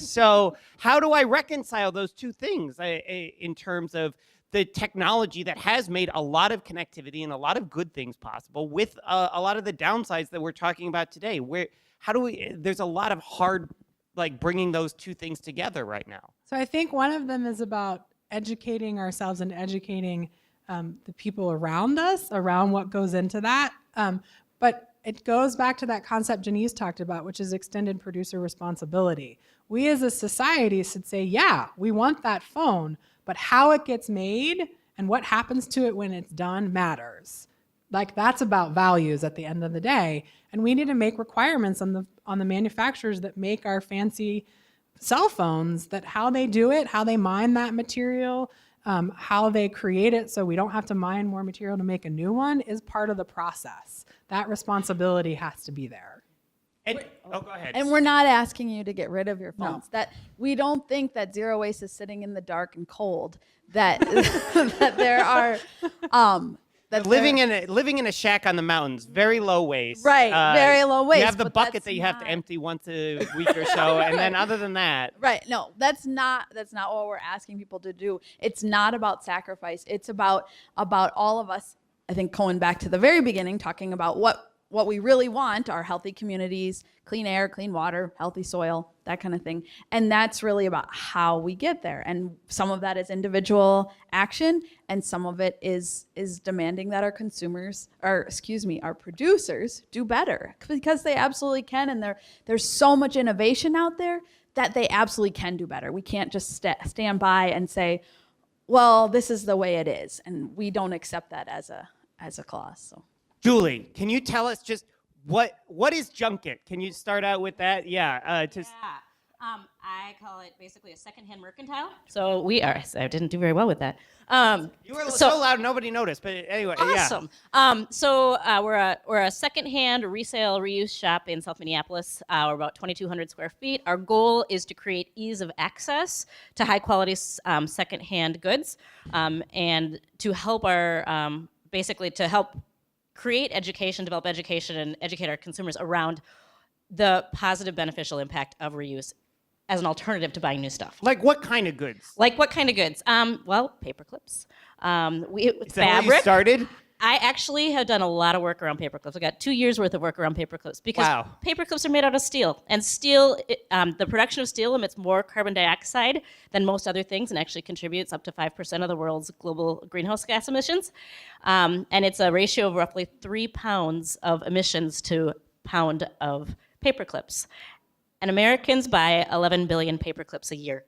So how do I reconcile those two things in terms of the technology that has made a lot of connectivity and a lot of good things possible with a lot of the downsides that we're talking about today? There's a lot of hard, bringing those two things together right now. So I think one of them is about educating ourselves and educating the people around us, around what goes into that. But it goes back to that concept Janice talked about, which is extended producer responsibility. We as a society should say, yeah, we want that phone, but how it gets made and what happens to it when it's done matters. That's about values at the end of the day. And we need to make requirements on the manufacturers that make our fancy cell phones, that how they do it, how they mine that material, how they create it so we don't have to mine more material to make a new one is part of the process. That responsibility has to be there. Go ahead. And we're not asking you to get rid of your phones. That we don't think that zero waste is sitting in the dark and cold. That that there are living in a shack on the mountains, very low waste. Right, very low waste. You have the bucket that you have to empty once a week or so, and then other than that, right? No, that's not what we're asking people to do. It's not about sacrifice. It's about all of us. I think going back to the very beginning, talking about what we really want are healthy communities, clean air, clean water, healthy soil, that kind of thing. And that's really about how we get there. And some of that is individual action, and some of it is demanding that our producers do better, because they absolutely can. And there's so much innovation out there that they absolutely can do better. We can't just stand by and say, well, this is the way it is. And we don't accept that as a clause. So. Julie, can you tell us just what is junket? Can you start out with that? Yeah. I call it basically a secondhand mercantile. So I didn't do very well with that. You were so loud, nobody noticed. But anyway, awesome. Yeah. We're a secondhand resale reuse shop in South Minneapolis. We're about 2,200 square feet. Our goal is to create ease of access to high quality secondhand goods, and to help basically to help create education, develop education, and educate our consumers around the positive beneficial impact of reuse as an alternative to buying new stuff. Like what kind of goods? Well, paper clips. Is that fabric. how you started? I actually have done a lot of work around paper clips. I got 2 years worth of work around paper clips because paper clips are made out of steel, and steel, the production of steel emits more carbon dioxide than most other things, and actually contributes up to 5% of the world's global greenhouse gas emissions. And it's a ratio of roughly 3 pounds of emissions to pound of paper clips. And Americans buy 11 billion paper clips a year.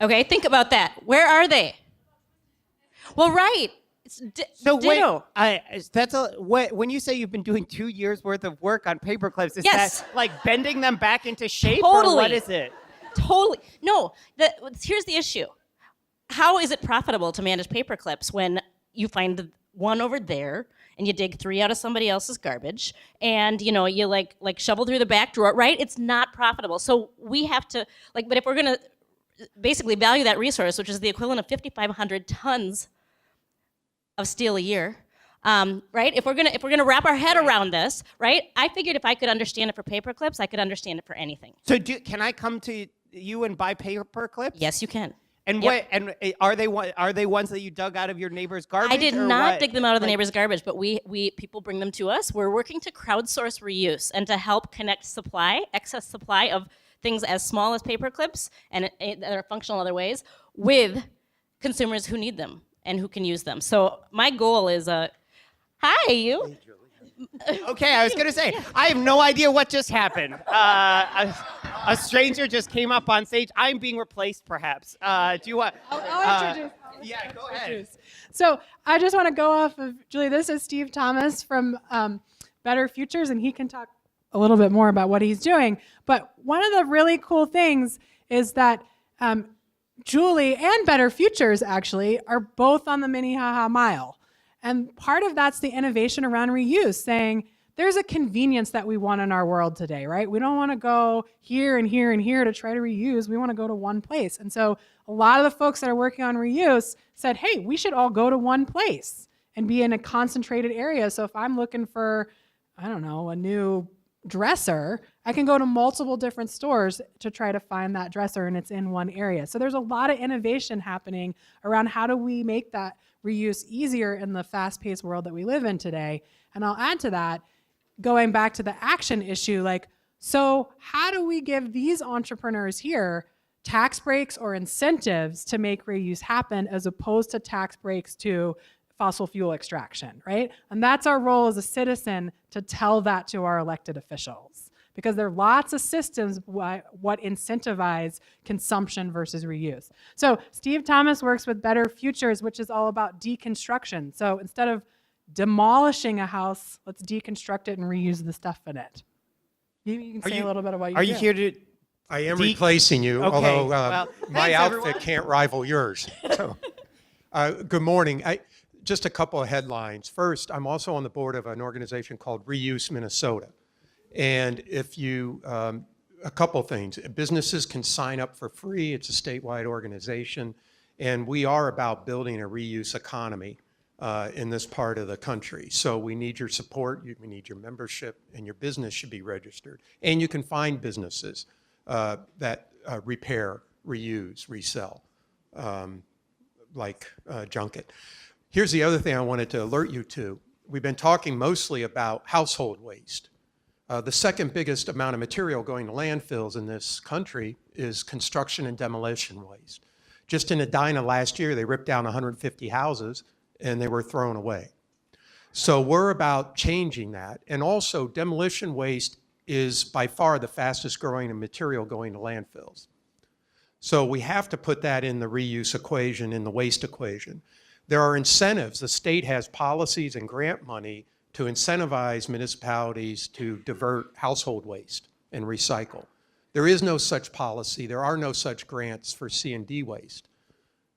Okay, think about that. Where are they? Well, right. It's ditto. When you say you've been doing 2 years worth of work on paper clips, is Yes. that like bending them back into shape? Totally. Or what is it? Totally. No, here's the issue. How is it profitable to manage paper clips when you find one over there and you dig 3 out of somebody else's garbage and you like shovel through the back drawer, right? It's not profitable. So we have to but if we're going to basically value that resource, which is the equivalent of 5,500 tons of steel a year, right? If we're gonna wrap our head around this, right? I figured if I could understand it for paper clips, I could understand it for anything. So can I come to you and buy paper clips? Yes, you can. And are they ones that you dug out of your neighbor's garbage? I did not dig them out of the neighbor's garbage, but people bring them to us. We're working to crowdsource reuse and to help connect excess supply of things as small as paper clips and that are functional in other ways with consumers who need them and who can use them. So my goal is hi, you. Okay, I was going to say, I have no idea what just happened. A stranger just came up on stage. I'm being replaced, perhaps. Do you want? I'll introduce. Yeah, go ahead. So I just want to go off of Julie. This is Steve Thomas from Better Futures, and he can talk a little bit more about what he's doing. But one of the really cool things is that Julie and Better Futures actually are both on the Minnehaha Mile. And part of that's the innovation around reuse, saying there's a convenience that we want in our world today, right? We don't want to go here and here and here to try to reuse. We want to go to one place. And so a lot of the folks that are working on reuse said, hey, we should all go to one place and be in a concentrated area. So if I'm looking for, I don't know, a new dresser, I can go to multiple different stores to try to find that dresser, and it's in one area. So there's a lot of innovation happening around how do we make that reuse easier in the fast-paced world that we live in today. And I'll add to that, going back to the action issue, like, so how do we give these entrepreneurs here tax breaks or incentives to make reuse happen as opposed to tax breaks to fossil fuel extraction, right? And that's our role as a citizen, to tell that to our elected officials, because there are lots of systems what incentivize consumption versus reuse. So Steve Thomas works with Better Futures, which is all about deconstruction. So instead of demolishing a house, let's deconstruct it and reuse the stuff in it. You can say a little bit about what you do. Are you here to? I am replacing you, Okay, although well, my thanks, outfit everyone. can't rival yours. So, good morning. Just a couple of headlines. First, I'm also on the board of an organization called Reuse Minnesota. And if you, a couple things. Businesses can sign up for free. It's a statewide organization. And we are about building a reuse economy in this part of the country. So we need your support, we need your membership, and your business should be registered. And you can find businesses that repair, reuse, resell, like Junket. Here's the other thing I wanted to alert you to. We've been talking mostly about household waste. The second biggest amount of material going to landfills in this country is construction and demolition waste. Just in Edina last year, they ripped down 150 houses and they were thrown away. So we're about changing that. And also, demolition waste is by far the fastest growing material going to landfills. So we have to put that in the reuse equation, in the waste equation. There are incentives. The state has policies and grant money to incentivize municipalities to divert household waste and recycle. There is no such policy. There are no such grants for C&D waste.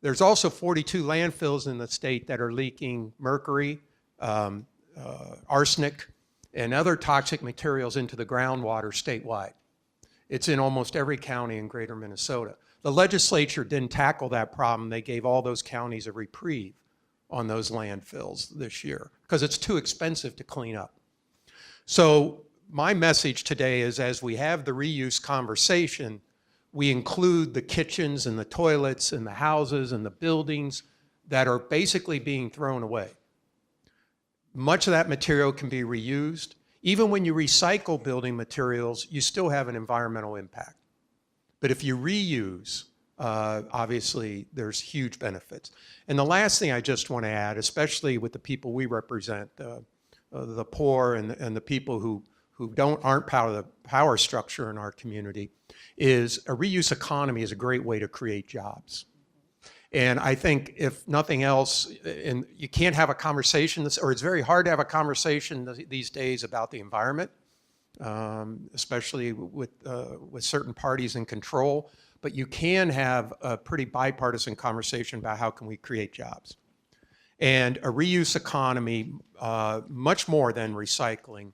There's also 42 landfills in the state that are leaking mercury, arsenic, and other toxic materials into the groundwater statewide. It's in almost every county in greater Minnesota. The legislature didn't tackle that problem. They gave all those counties a reprieve on those landfills this year because it's too expensive to clean up. So my message today is, as we have the reuse conversation, we include the kitchens and the toilets and the houses and the buildings that are basically being thrown away. Much of that material can be reused. Even when you recycle building materials, you still have an environmental impact. But if you reuse, obviously there's huge benefits. And the last thing I just want to add, especially with the people we represent, the poor and the people who aren't part of the power structure in our community, is a reuse economy is a great way to create jobs. And I think if nothing else, and you can't have a conversation, or it's very hard to have a conversation these days about the environment, especially with certain parties in control, but you can have a pretty bipartisan conversation about how can we create jobs. And a reuse economy, much more than recycling,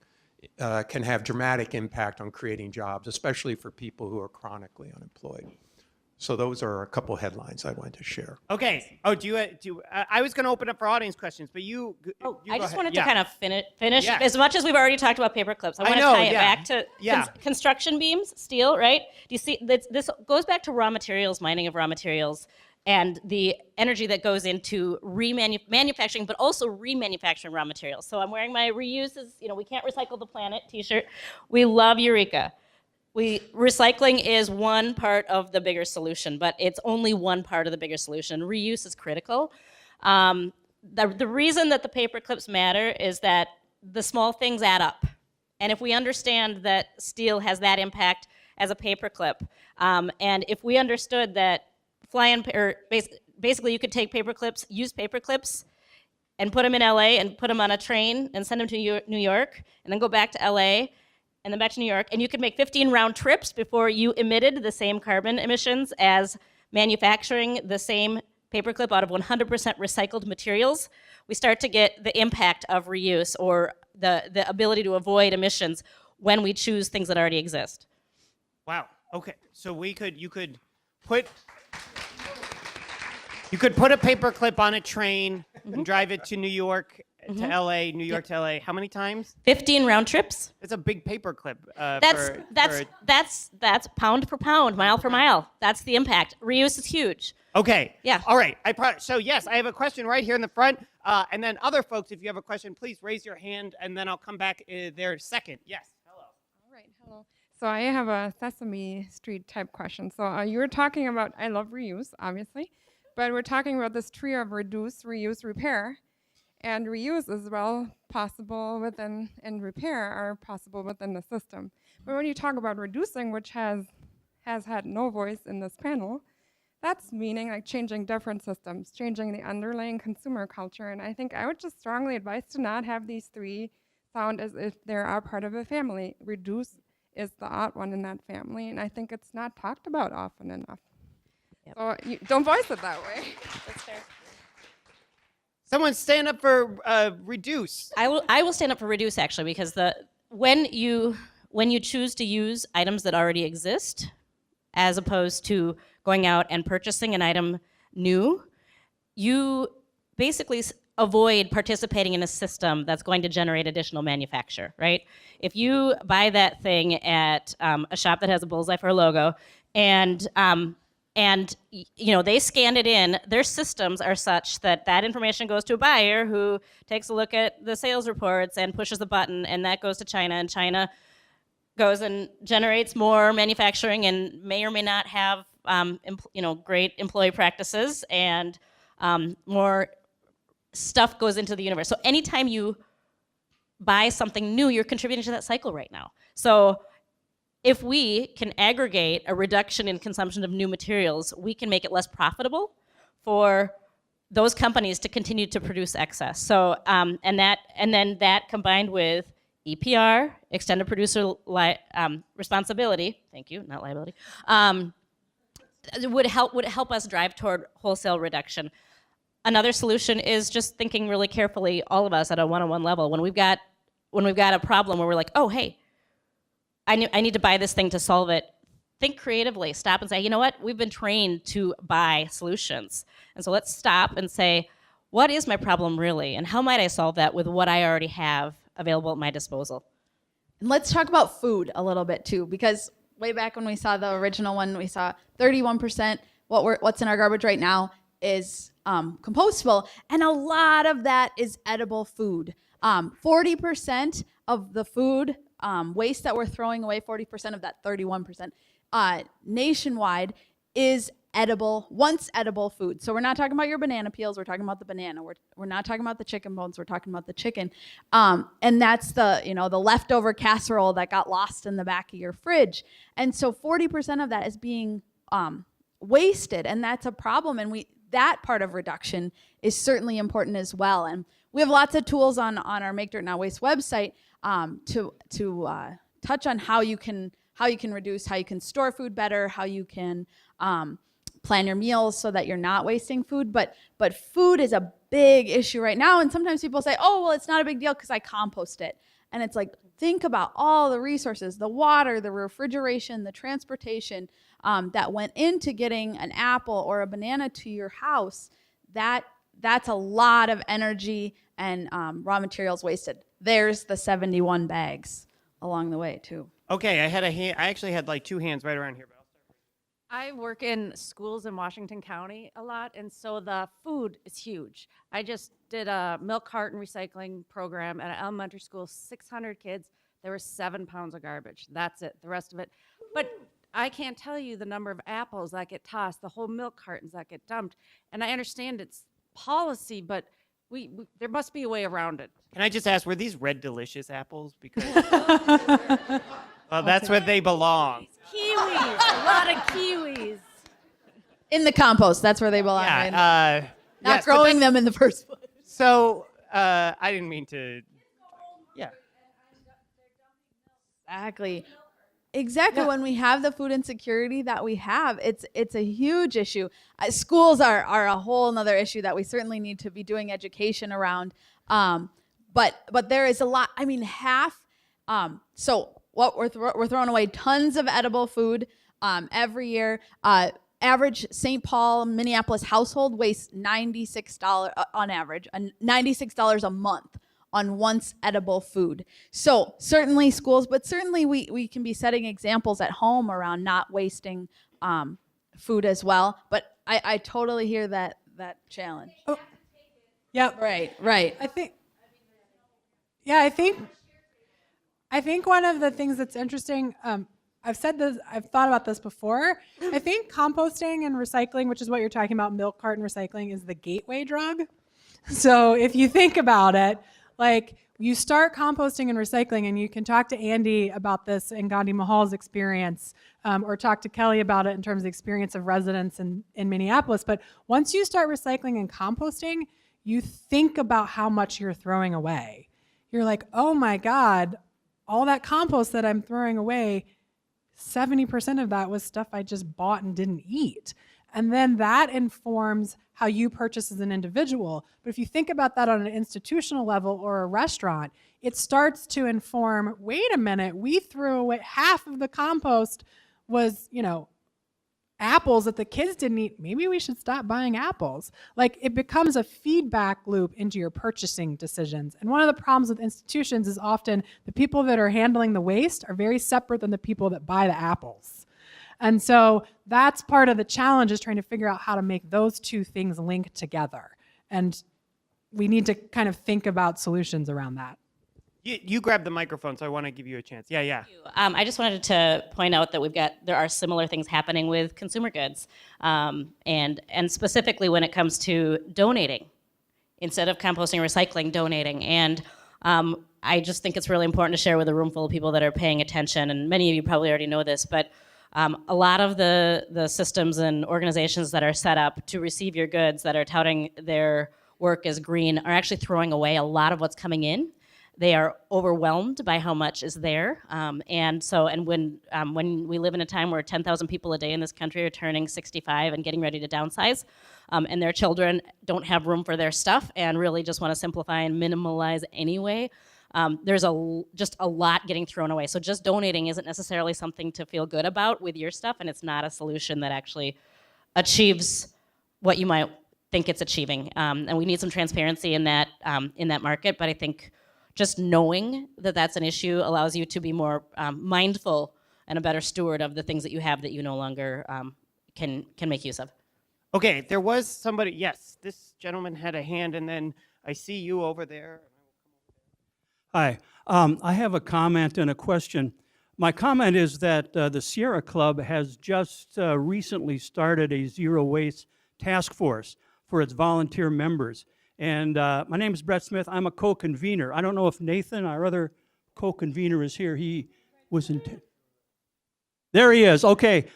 can have dramatic impact on creating jobs, especially for people who are chronically unemployed. So those are a couple headlines I wanted to share. Okay. Oh, I was going to open up for audience questions, but you I just go wanted ahead. to kind of finish. Yeah. As much as we've already talked about paper clips, I want to tie it back to construction beams, steel, right? Do you see, this goes back to raw materials, mining of raw materials, and the energy that goes into manufacturing, but also remanufacturing raw materials. So I'm wearing my reuses, we can't recycle the planet t-shirt. We love Eureka. Recycling is one part of the bigger solution, but it's only one part of the bigger solution. Reuse is critical. The reason that the paper clips matter is that the small things add up. And if we understand that steel has that impact, as a paperclip. And if we understood that basically you could take paper clips, use paper clips, and put them in LA and put them on a train and send them to New York, and then go back to LA and then back to New York, and you could make 15 round trips before you emitted the same carbon emissions as manufacturing the same paperclip out of 100% recycled materials. We start to get the impact of reuse, or the ability to avoid emissions when we choose things that already exist. Wow. Okay. So you could put a paper clip on a train and drive it to New York to LA, New York to LA. How many times? 15 round trips. It's a big paper clip. That's pound per pound, mile for mile. That's the impact. Reuse is huge. Okay. Yeah. All right. So yes, I have a question right here in the front, and then other folks, if you have a question, please raise your hand, and then I'll come back there second. Yes. Hello. All right. Hello. So I have a Sesame Street type question. So you were talking about, I love reuse, obviously, but we're talking about this tree of reduce, reuse, repair, and reuse is well possible within, and repair are possible within the system. But when you talk about reducing, which has had no voice in this panel, that's meaning like changing different systems, changing the underlying consumer culture. And I think I would just strongly advise to not have these three sound as if they are part of a family. Reduce is the odd one in that family, and I think it's not talked about often enough. Yep. So you don't voice it that way. That's fair. Someone stand up for reduce. I will stand up for reduce, actually, because when you choose to use items that already exist, as opposed to going out and purchasing an item new, you basically avoid participating in a system that's going to generate additional manufacture, right? If you buy that thing at a shop that has a bullseye for a logo, and they scan it in, their systems are such that that information goes to a buyer who takes a look at the sales reports and pushes the button, and that goes to China, and China goes and generates more manufacturing and may or may not have great employee practices, and more stuff goes into the universe. So anytime you buy something new, you're contributing to that cycle right now. So if we can aggregate a reduction in consumption of new materials, we can make it less profitable for those companies to continue to produce excess. So and then that combined with EPR, extended producer responsibility. Thank you, not liability. Would help us drive toward wholesale reduction. Another solution is just thinking really carefully, all of us at a one-on-one level, when we've got a problem where we're like, oh hey, I need to buy this thing to solve it. Think creatively. Stop and say, you know what? We've been trained to buy solutions, and so let's stop and say, what is my problem really, and how might I solve that with what I already have available at my disposal? And let's talk about food a little bit too, because way back when we saw the original one, we saw 31%. What's in our garbage right now is compostable, and a lot of that is edible food. 40% of the food waste that we're throwing away, 40% of that 31%, nationwide is once edible food. So we're not talking about your banana peels, we're talking about the banana. We're not talking about the chicken bones, we're talking about the chicken. And that's the leftover casserole that got lost in the back of your fridge. And so 40% of that is being wasted, and that's a problem. And that part of reduction is certainly important as well. And we have lots of tools on our Make Dirt Not Waste website to touch on how you can reduce, how you can store food better, how you can plan your meals so that you're not wasting food. But food is a big issue right now, and sometimes people say, oh, well, it's not a big deal because I compost it. And it's like, think about all the resources, the water, the refrigeration, the transportation that went into getting an apple or a banana to your house. That's a lot of energy and raw materials wasted. There's the 71 bags along the way too. Okay, I actually had like two hands right around here. But I work in schools in Washington County a lot, and so the food is huge. I just did a milk carton recycling program at an elementary school, 600 kids. There were 7 pounds of garbage. That's it, the rest of it. But I can't tell you the number of apples that get tossed, the whole milk cartons that get dumped. And I understand it's policy, but there must be a way around it. Can I just ask, were these Red Delicious apples? Because Well, that's where they belong. Kiwis, a lot of kiwis. In the compost, that's where they belong. Yeah. Not yes, but growing that's- them in the first place. So I didn't mean to. Yeah. Exactly. Exactly. When we have the food insecurity that we have, it's a huge issue. Schools are a whole nother issue that we certainly need to be doing education around. But there is a lot. I mean, half. So what we're throwing away tons of edible food every year. Average St. Paul, Minneapolis household wastes $96 on average, $96 a month on once edible food. So certainly schools, but certainly we can be setting examples at home around not wasting food as well. But I totally hear that challenge. Oh, yeah. Right. I think one of the things that's interesting, I've thought about this before. I think composting and recycling, which is what you're talking about, milk carton recycling, is the gateway drug. So if you think about it, like you start composting and recycling, and you can talk to Andy about this in Gandhi Mahal's experience, or talk to Kelly about it in terms of the experience of residents in Minneapolis. But once you start recycling and composting, you think about how much you're throwing away. You're like, oh my God, all that compost that I'm throwing away, 70% of that was stuff I just bought and didn't eat. And then that informs how you purchase as an individual. But if you think about that on an institutional level or a restaurant, it starts to inform, wait a minute, we threw away half of the compost was, apples that the kids didn't eat. Maybe we should stop buying apples. Like it becomes a feedback loop into your purchasing decisions. And one of the problems with institutions is often the people that are handling the waste are very separate than the people that buy the apples. And so that's part of the challenge, is trying to figure out how to make those two things link together. And we need to kind of think about solutions around that. You grabbed the microphone, so I want to give you a chance. Yeah. I just wanted to point out that there are similar things happening with consumer goods, and specifically when it comes to donating, instead of composting or recycling, donating. And I just think it's really important to share with a room full of people that are paying attention, and many of you probably already know this, but a lot of the systems and organizations that are set up to receive your goods, that are touting their work as green, are actually throwing away a lot of what's coming in. They are overwhelmed by how much is there, and when we live in a time where 10,000 people a day in this country are turning 65 and getting ready to downsize, and their children don't have room for their stuff and really just want to simplify and minimalize anyway, there's just a lot getting thrown away. So just donating isn't necessarily something to feel good about with your stuff, and it's not a solution that actually achieves what you might think it's achieving. And we need some transparency in that market, but I think just knowing that that's an issue allows you to be more mindful and a better steward of the things that you have that you no longer can make use of. Okay, there was somebody. Yes, this gentleman had a hand, and then I see you over there. Hi, I have a comment and a question. My comment is that the Sierra Club has just recently started a zero waste task force for its volunteer members. And my name is Brett Smith. I'm a co-convener. I don't know if Nathan, our other co-convener, is here. He was in. There he is. Okay.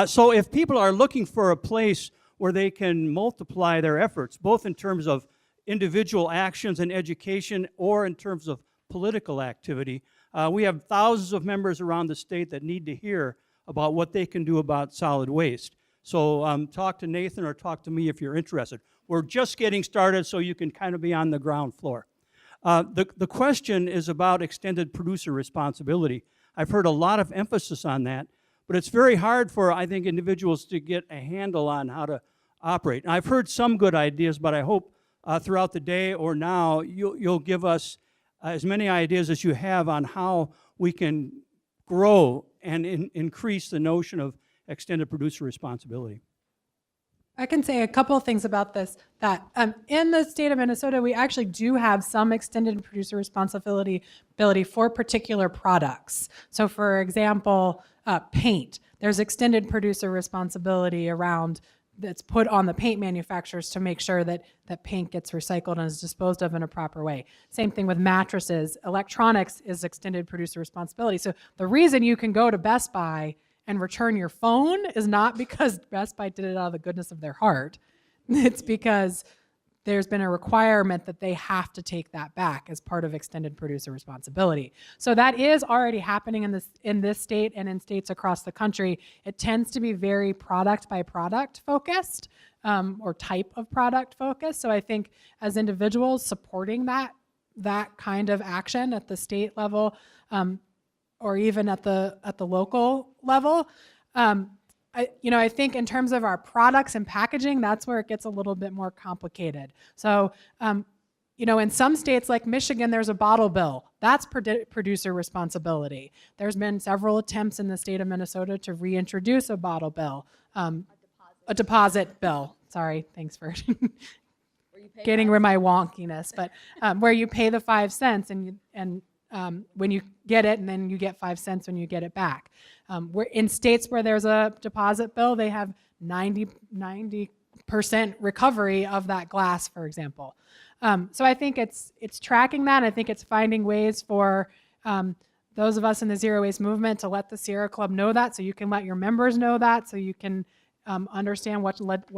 So if people are looking for a place where they can multiply their efforts, both in terms of individual actions and education or in terms of political activity, we have thousands of members around the state that need to hear about what they can do about solid waste. So talk to Nathan or talk to me if you're interested. We're just getting started, so you can kind of be on the ground floor. The question is about extended producer responsibility. I've heard a lot of emphasis on that, but it's very hard for, I think, individuals to get a handle on how to operate. And I've heard some good ideas, but I hope throughout the day or now you'll give us as many ideas as you have on how we can grow and increase the notion of extended producer responsibility. I can say a couple of things about this, that in the state of Minnesota, we actually do have some extended producer responsibility for particular products. So for example, paint, there's extended producer responsibility around that's put on the paint manufacturers to make sure that paint gets recycled and is disposed of in a proper way. Same thing with mattresses. Electronics is extended producer responsibility. So the reason you can go to Best Buy and return your phone is not because Best Buy did it out of the goodness of their heart. It's because there's been a requirement that they have to take that back as part of extended producer responsibility. So that is already happening in this state and in states across the country. It tends to be very product by product focused, or type of product focused. So I think as individuals supporting that kind of action at the state level, or even at the local level, I think in terms of our products and packaging, that's where it gets a little bit more complicated. So, in some states like Michigan, there's a bottle bill. That's producer responsibility. There's been several attempts in the state of Minnesota to reintroduce a bottle bill, a deposit bill. Sorry, thanks for getting rid of my wonkiness. But where you pay the 5 cents and when you get it, and then you get 5 cents when you get it back. We're in states where there's a deposit bill, they have 90% recovery of that glass, for example. So I think it's tracking that. I think it's finding ways for those of us in the zero waste movement to let the Sierra Club know that, so you can let your members know that, so you can understand what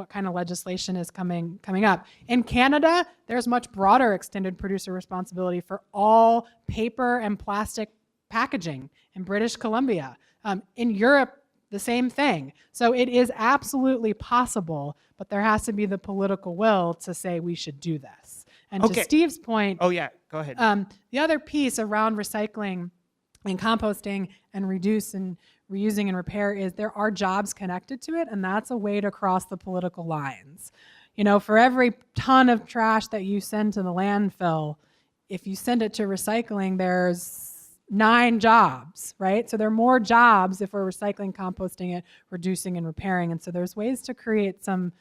kind of legislation is coming up. In Canada, there's much broader extended producer responsibility for all paper and plastic packaging. In British Columbia, in Europe, the same thing. So it is absolutely possible, but there has to be the political will to say we should do this. And to Steve's point, oh yeah, go ahead. The other piece around recycling and composting and reduce and reusing and repair is there are jobs connected to it, and that's a way to cross the political lines. For every ton of trash that you send to the landfill, if you send it to recycling, there's 9 jobs, right? So there are more jobs if we're recycling, composting it, reducing and repairing. And so there's ways to create some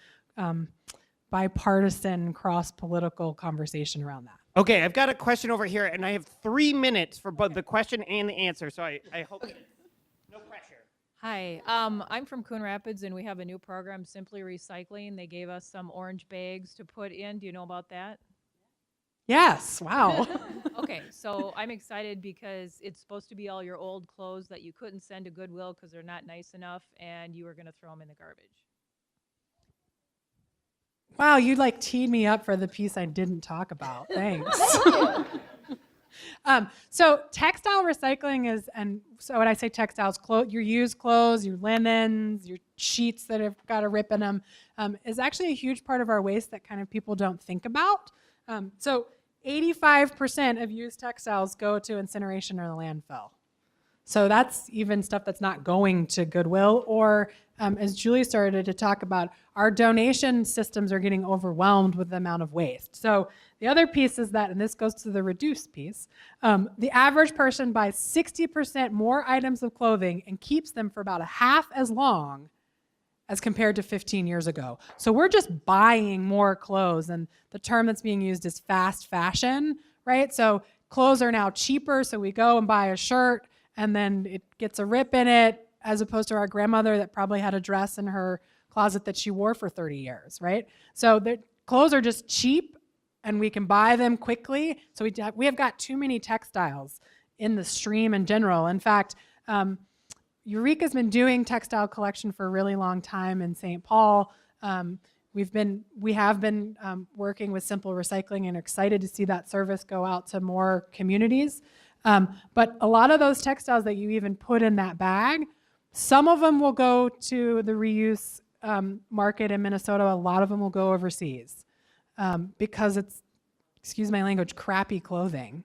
bipartisan, cross-political conversation around that. Okay, I've got a question over here, and I have 3 minutes for both the question and the answer. So I hope no pressure. Hi, I'm from Coon Rapids, and we have a new program, Simply Recycling. They gave us some orange bags to put in. Do you know about that? Yes, wow. Okay, so I'm excited because it's supposed to be all your old clothes that you couldn't send to Goodwill because they're not nice enough, and you were going to throw them in the garbage. Wow, you teed me up for the piece I didn't talk about. Thanks. So textile recycling is, and so when I say textiles, your used clothes, your linens, your sheets that have got a rip in them, is actually a huge part of our waste that kind of people don't think about. So 85% of used textiles go to incineration or the landfill. So that's even stuff that's not going to Goodwill, or as Julie started to talk about, our donation systems are getting overwhelmed with the amount of waste. So the other piece is that, and this goes to the reduce piece, the average person buys 60% more items of clothing and keeps them for about a half as long as compared to 15 years ago. So we're just buying more clothes, and the term that's being used is fast fashion, right? So clothes are now cheaper, so we go and buy a shirt, and then it gets a rip in it, as opposed to our grandmother that probably had a dress in her closet that she wore for 30 years, right? So the clothes are just cheap, and we can buy them quickly. So we have got too many textiles in the stream in general. In fact, Eureka's been doing textile collection for a really long time in St. Paul. We have been working with Simple Recycling and are excited to see that service go out to more communities. But a lot of those textiles that you even put in that bag, some of them will go to the reuse market in Minnesota. A lot of them will go overseas because it's, excuse my language, crappy clothing.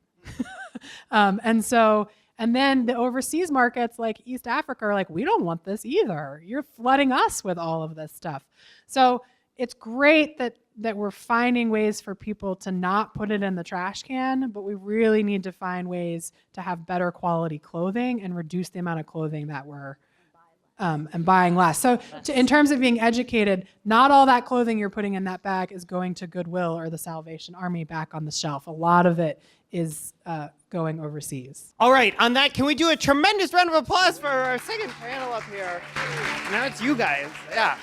And then the overseas markets like East Africa are like, we don't want this either. You're flooding us with all of this stuff. So it's great that we're finding ways for people to not put it in the trash can, but we really need to find ways to have better quality clothing and reduce the amount of clothing that we're and buying less. So in terms of being educated, not all that clothing you're putting in that bag is going to Goodwill or the Salvation Army back on the shelf. A lot of it is going overseas. All right, on that, can we do a tremendous round of applause for our second panel up here? Now it's you guys, yeah.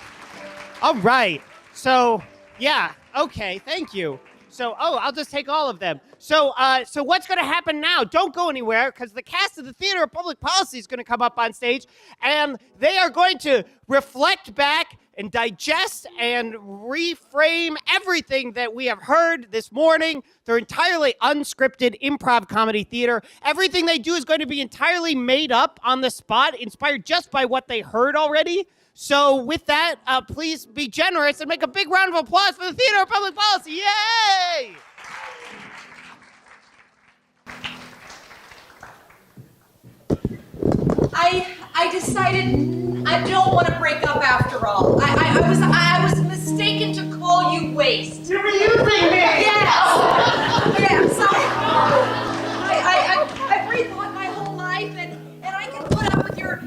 All right. So, yeah. Okay. Thank you. So, I'll just take all of them. So what's going to happen now? Don't go anywhere, because the cast of the Theater of Public Policy is going to come up on stage, and they are going to reflect back and digest and reframe everything that we have heard this morning. They're entirely unscripted improv comedy theater. Everything they do is going to be entirely made up on the spot, inspired just by what they heard already. So with that, please be generous and make a big round of applause for the Theater of Public Policy. Yay! I decided I don't want to break up after all. I was mistaken to call you waste. You're reusing me! Yes! Yes. I've rethought my whole life, and I can put up with your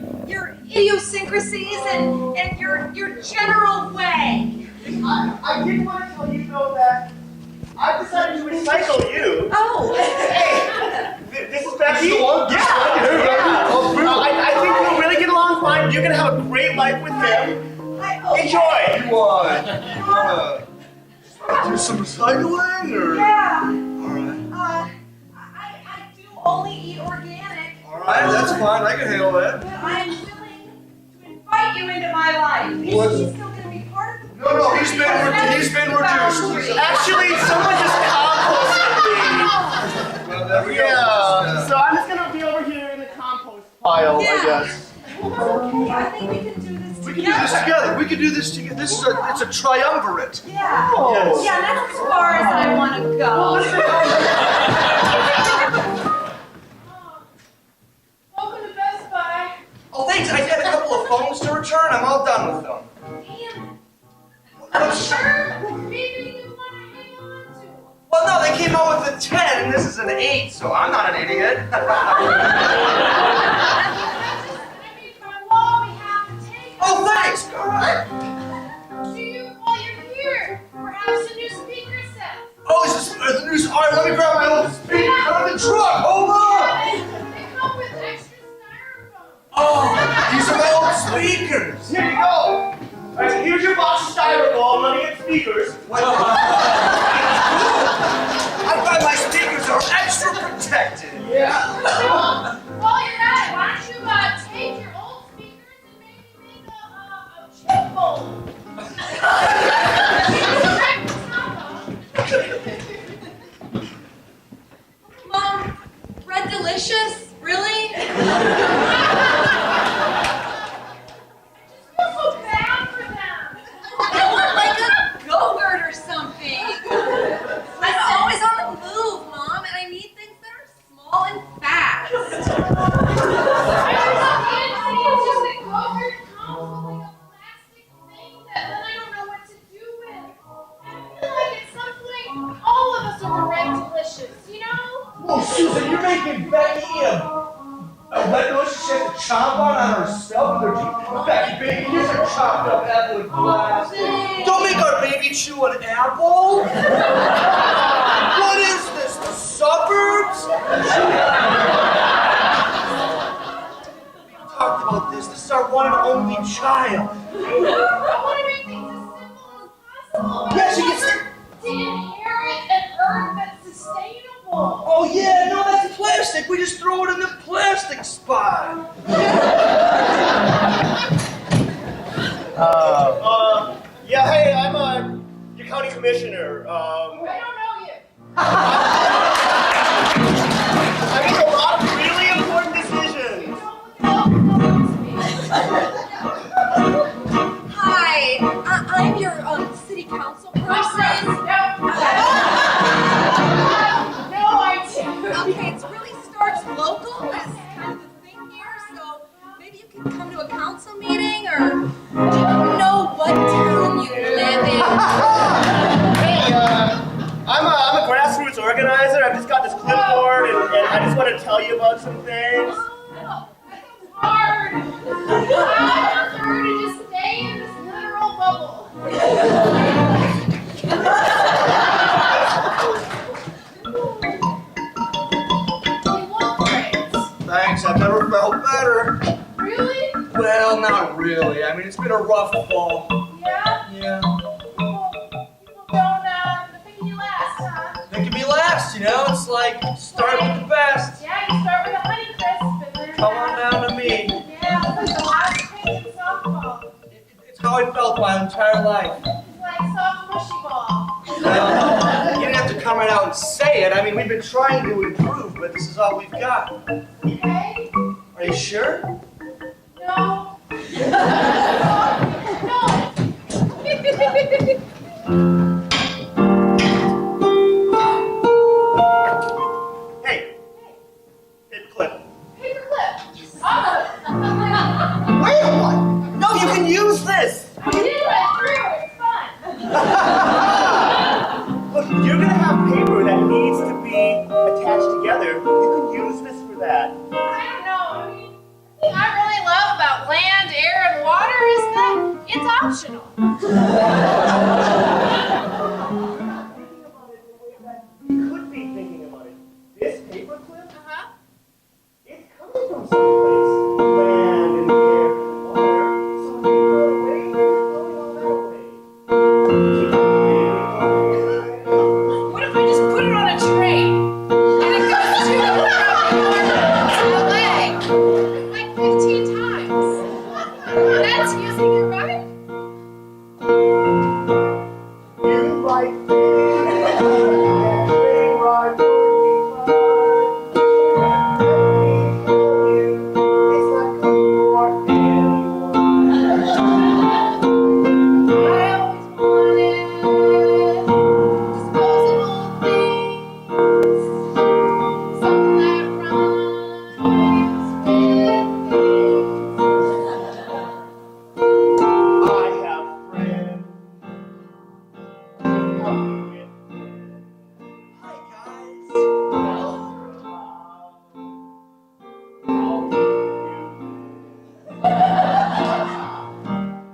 idiosyncrasies and your general way. I did want to tell you, though, that I've decided to recycle you. Oh! Hey, this is Becky. Yeah. I think we'll really get along fine. You're going to have a great life with him. Enjoy. You want to do some recycling, or? Yeah. All right. I do only eat organic. All right, that's fine. I can handle that. But I'm willing to invite you into my life. He's still going to be part of the No, he's been reduced. Actually, someone just composted me. Well, there we go. Yeah. So I'm just going to be over here in the compost pile, I guess. Okay, I think we can do this We can do this together. We can do this together. It's a triumvirate. Yeah. Yes. Yeah, that's as far as I want to go. Welcome to Best Buy. Oh, thanks. I had a couple of phones to return. I'm all done with them. I'm sure maybe you want to hang on to them. Well, no, they came out with a 10, and this is an 8, so I'm not an idiot. Oh, thanks. All right. While you're here, perhaps a new speaker set. Oh, is this the new? All right, let me grab my old speaker out of the truck. Hold on. They come with extra styrofoam. Oh, these are my old speakers. Here you go. All right, here's your box of styrofoam. Let me get speakers. I find my speakers are extra protected. Yeah. While you're at it, why don't you take your old speakers and maybe make a chip bowl? Mom, Red Delicious? Really? I feel so bad for them. I want like a go-gurt or something. I'm always on the move, Mom, and I need things that are small and fast. Oh, Susan, you're making Becky a Red Delicious she has to chomp on herself with her teeth. Becky, baby, here's a chopped up apple in plastic. Don't make our baby chew an apple. What is this, the suburbs? We talked about this. This is our one and only child. I want to make things as simple as possible. Yeah, she gets to inherit an earth that's sustainable. Oh yeah, no, that's plastic. We just throw it in the plastic spot. Yeah, hey, I'm your county commissioner. I don't know you. I make a lot of really important decisions. Hi, I'm your city council person. No idea. Okay, it really starts local as kind of the thing here, so maybe you can come to a council meeting, or do you know what town you live in? Hey, I'm a grassroots organizer. I've just got this clipboard, and I just want to tell you about some things. Hard. I prefer to just stay in this literal bubble. Thanks, I've never felt better. Really? Well, not really. I mean, it's been a rough fall. Yeah? Yeah. you know? It's like, start with the best. Yeah, you start with a Honey Crisp and then... Come on down to me. Yeah, it's like the last thing in softball. It's how I felt my entire life. It's like soft mushy ball. Well, you didn't have to come right out and say it. I mean, we've been trying to improve, but this is all we've got. Okay? Are you sure? No. No. Hey, paperclip. Paperclip. Awesome. Wait a minute. No, you can use this. I did it. I threw it. It's fun. Look, you're gonna have paper that needs to be attached together. You can use this for that. I don't know. I mean, the thing I really love about land, air, and water is that it's optional. We could be thinking about it. This paperclip, it's coming from someplace. Land and air and water. So when you throw it away, it's going all that way. What if I just put it on a train? And it goes to LA like 15 times. That's using it, right? You like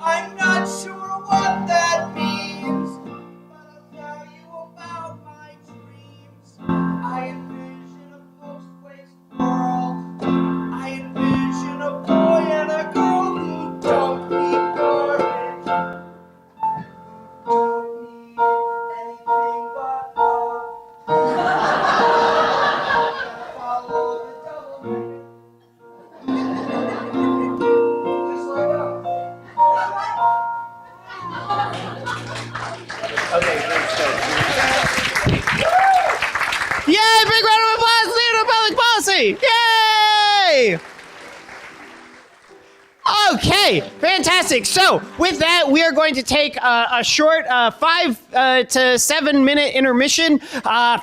I'm not sure what that means, but I'll tell you about my dreams. I envision a post-waste world. I envision a boy and a girl who don't need garbage. Don't need anything but love. Follow the double negative. Just like us. Okay, thanks. Yay! Big round of applause, leader of public policy! Yay! Okay, fantastic. So with that, we are going to take a short 5 to 7 minute intermission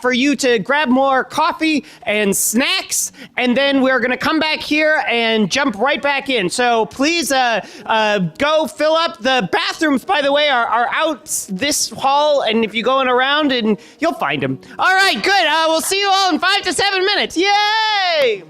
for you to grab more coffee and snacks, and then we're going to come back here and jump right back in. So please go fill up. The bathrooms, by the way, are out this hall, and if you're going around, and you'll find them. All right, good. We'll see you all in 5 to 7 minutes. Yay!